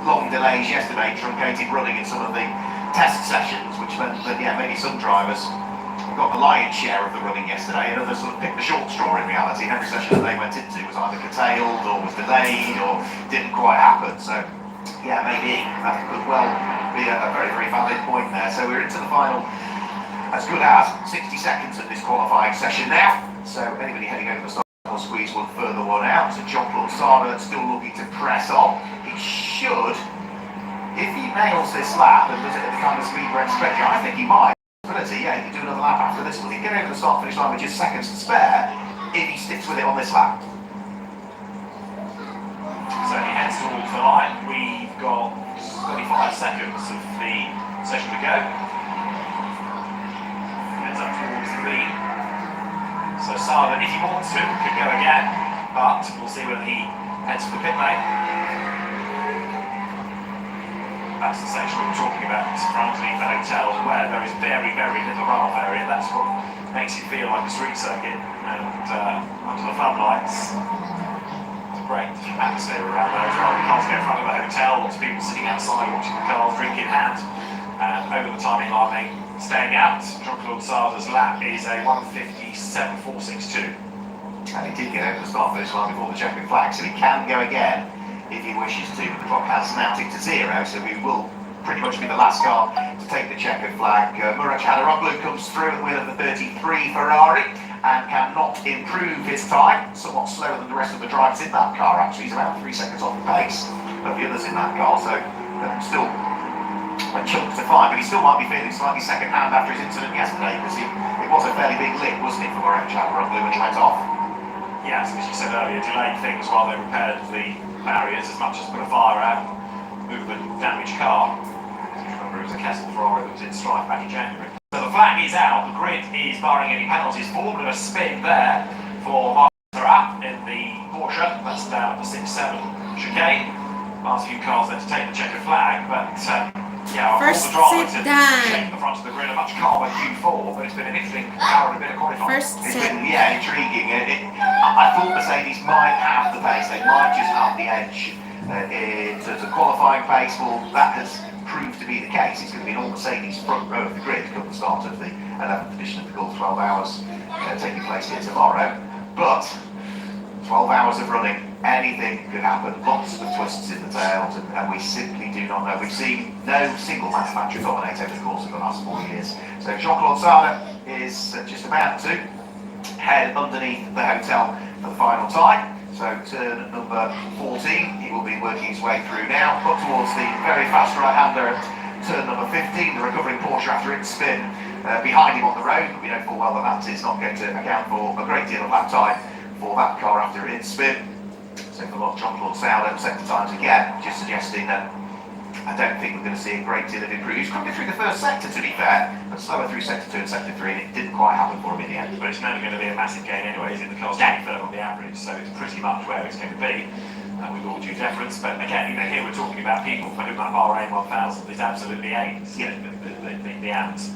long delays yesterday, truncated running in some of the test sessions, which meant that, yeah, maybe some drivers got the lion's share of the running yesterday, and others sort of picked the short straw in reality, and every session that they went into was either curtailed or was delayed or didn't quite happen. So, yeah, maybe that could well be a very, very valid point there. So we're into the final as good as 60 seconds of this qualifying session now. So anybody heading over the start will squeeze one further one out. So Jean-Claude Sarda still looking to press on. He should, if he nails this lap and does it at the kind of speed we're expecting, I think he might. Yeah, he can do another lap after this one. He can get over the start finish line with just seconds to spare if he sticks with it on this lap. So he heads towards the line. We've got 35 seconds of the session to go. Heads up towards the lead. So Sarda, if he wants to, could go again, but we'll see whether he heads for the pit lane. That's the section we were talking about underneath the hotel, where there is very, very little runoff area. That's what makes it feel like a street circuit. And under the floodlights, it's a great atmosphere around there as well. The cars go in front of the hotel, lots of people sitting outside watching the cars, drink in hand. And over the timing line, staying out. Jean-Claude Sarda's lap is a 1:57.462. And he did get over the start finish line before the checkered flag, so he can go again if he wishes to, but the clock has now ticked to 0, so we will pretty much be the last car to take the checkered flag. Murat Hadaroglu comes through at the wheel of the 33 Ferrari and cannot improve his time. Somewhat slower than the rest of the drivers in that car, actually. He's about 3 seconds off the pace of the others in that car, so still a chunk to find, but he still might be feeling slightly second hand after his incident yesterday, because it was a fairly big lick, wasn't it, for Murat Hadaroglu when he went off? Yes, as you said earlier, delayed things while they repaired the barriers as much as put a fire out, move the damaged car. As you remember, it was a Kessel Ferrari that was in strife back in January. So the flag is out, the grid is barring any penalties for, but a spin there for Marina in the Porsche. That's down at the 6-7 chicane. Last few cars there to take the checkered flag, but yeah, First all the drama sit to down. shape the front of the grid, a much calmer Q4, but it's been an interesting hour and a bit of qualifying. First It's sit. been, yeah, intriguing. I thought Mercedes might have the pace, they might just have the edge in terms of qualifying pace. Well, that has proved to be the case. It's going to be an all Mercedes front row of the grid come the start of the 11th edition of the Gulf 12 Hours taking place here tomorrow. But 12 hours of running, anything could happen, lots of twists in the tails, and we simply do not know. We've seen no single manufacturer dominate over the course of the last 4 years. So Jean-Claude Sarda is just about to head underneath the hotel for the final time. So turn number 14, he will be working his way through now, up towards the very fast right-hander at turn number 15, the recovering Porsche after its spin behind him on the road. We know full well that is not going to account for a great deal of lap time for that car after its spin. So for Jean-Claude Sarda, second times again, just suggesting that I don't think we're going to see a great deal of improvement. He's coming through the first sector, to be fair, but slower through sector 2 and sector 3, and it didn't quite happen for him in the end. But it's never going to be a massive gain anyway, the car's 23rd on the average, so it's pretty much where it's going to be, with all due deference. But again, here we're talking about people for whom that Bahrain 1000 is absolutely aimed. The AMs.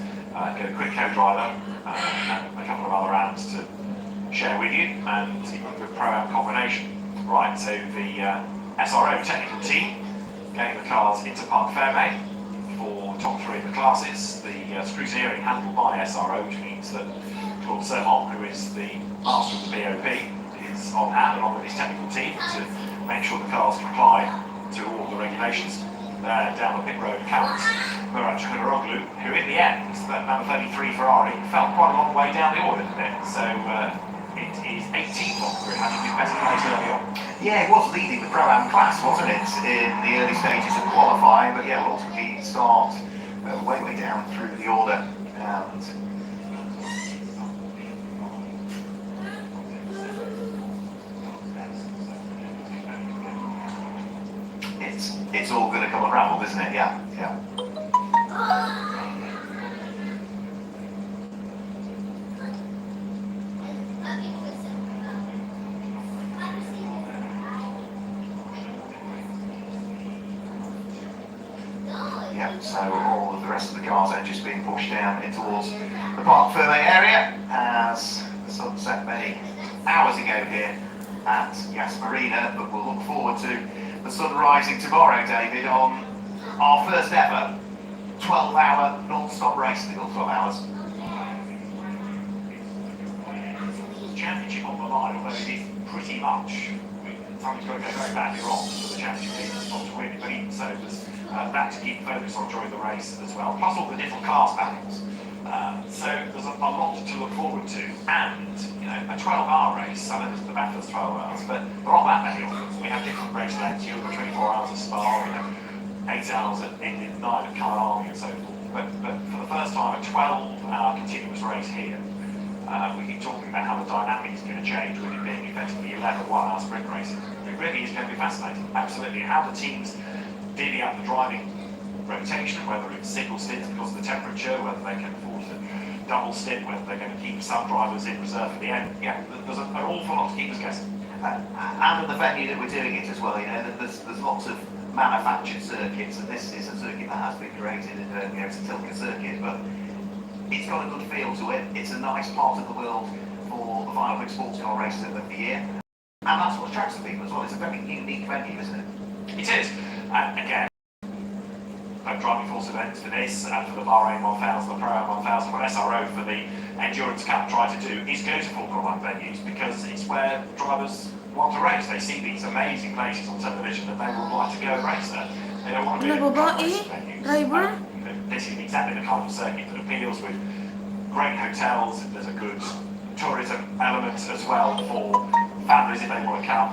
Get a quick co-driver and a couple of other AMs to share with you, and a pro-am combination. Right, so the SRO technical team getting the cars into Parc Fermé for the top three of the classes. The scrutineering handled by SRO, which means that Claude Sermont, who is the master of the BOP, is on hand along with his technical team to make sure the cars comply to all the regulations. Down the pit road counts Murat Çakıroglu, who in the end, that number 33 Ferrari, fell quite a long way down the order, didn't it? So it is 18th on the grid, having been better placed early on. Yeah, it was leading the Pro-Am class, wasn't it, in the early stages of qualifying, but yeah, will ultimately start way down through the order, and it's all going to come unraveled, isn't it? Yeah. Yeah, so all of the rest of the cars are just being pushed down in towards the Parc Fermé area as the sun set many hours ago here at Marina, but we'll look forward to the sun rising tomorrow, David, on our first ever 12-hour non-stop race. I think 12 hours. Championship on the line, although it is pretty much, something's got to go very badly wrong for the championship leaders not to win it, but even so, there's that to keep focus on during the race as well, plus all the different class battles. So there's a lot to look forward to, and a 12-hour race. I know the battle's 12 hours, but there aren't that many of them. We have different race lengths. You've got 24 hours of Spa, we have 8 hours at 9 at Kyalami and so forth. But for the first time, a 12-hour continuous race here. We keep talking about how the dynamic is going to change with it being effectively 11 one-hour sprint races. It really is going to be fascinating, absolutely. How the teams divvy up the driving rotation, whether it's single stints because of the temperature, whether they can afford to double stint, whether they're going to keep some drivers in reserve for the end. Yeah, there's an awful lot to keep us guessing. And at the venue that we're doing it as well, there's lots of manufactured circuits, and this is a circuit that has been created, it's a Tilke circuit, but it's got a good feel to it. It's a nice part of the world for the final big sports car races of the year, and that's what attracts the people as well. It's a very unique venue, isn't it? It is. And again, driving force events for this, and for the Bahrain 1000, the Pro-Am 1000, what SRO for the Endurance Cup try to do is go to Formula One venues, because it's where drivers want to race. They see these amazing places on television and they would like to go and race there. They don't want to be in racing venues. This is exactly the kind of circuit that appeals, with great hotels. There's a good tourism element as well for families if they want to come.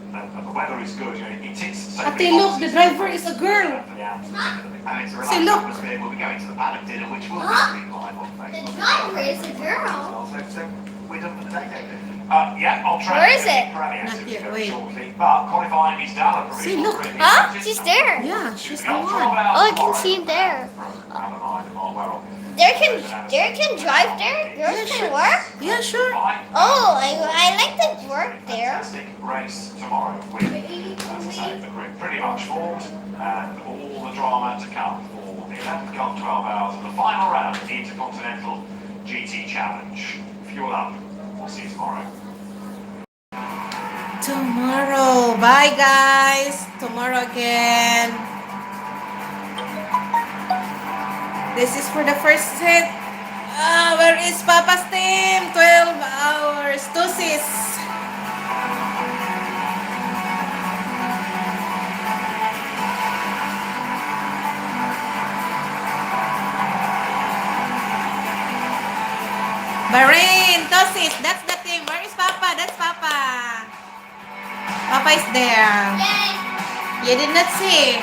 And the weather is good. It ticks so Ate, look, the driver is a girl. And it's a See, relaxed look. atmosphere. We'll be going to the paddock dinner, which will be streamed live on The Facebook. driver is a girl. So we're done for the day, David. Yeah, I'll try. Where is it? Not yet, wait. Shortly, but qualifying is done. See, look. Huh? She's there. Yeah, she's the Oh, one. Oh, I can see him there. There can drive there? Girls can work? Yeah, sure. Oh, I like to work there. Fantastic race tomorrow with, as I say, the grid pretty much formed, and all the drama to come for the 11th Cup 12 hours and the final round of the Intercontinental GT Challenge. Fuel up. We'll see you tomorrow. Tomorrow. Bye, guys. Tomorrow again. This is for the first set. Where is Papa's team? 12 hours. Tusis. Bahrain, Tusis. That's the team. Where is Papa? That's Papa. Papa is there. Yay! You did not see.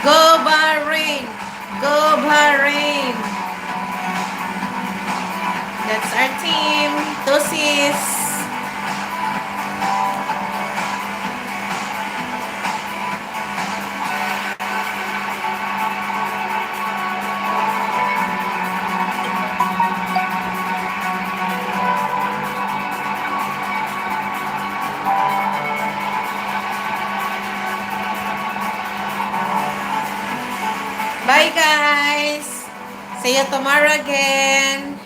Go Bahrain! Go Bahrain! That's our team. Tosis. Bye guys. See you tomorrow again.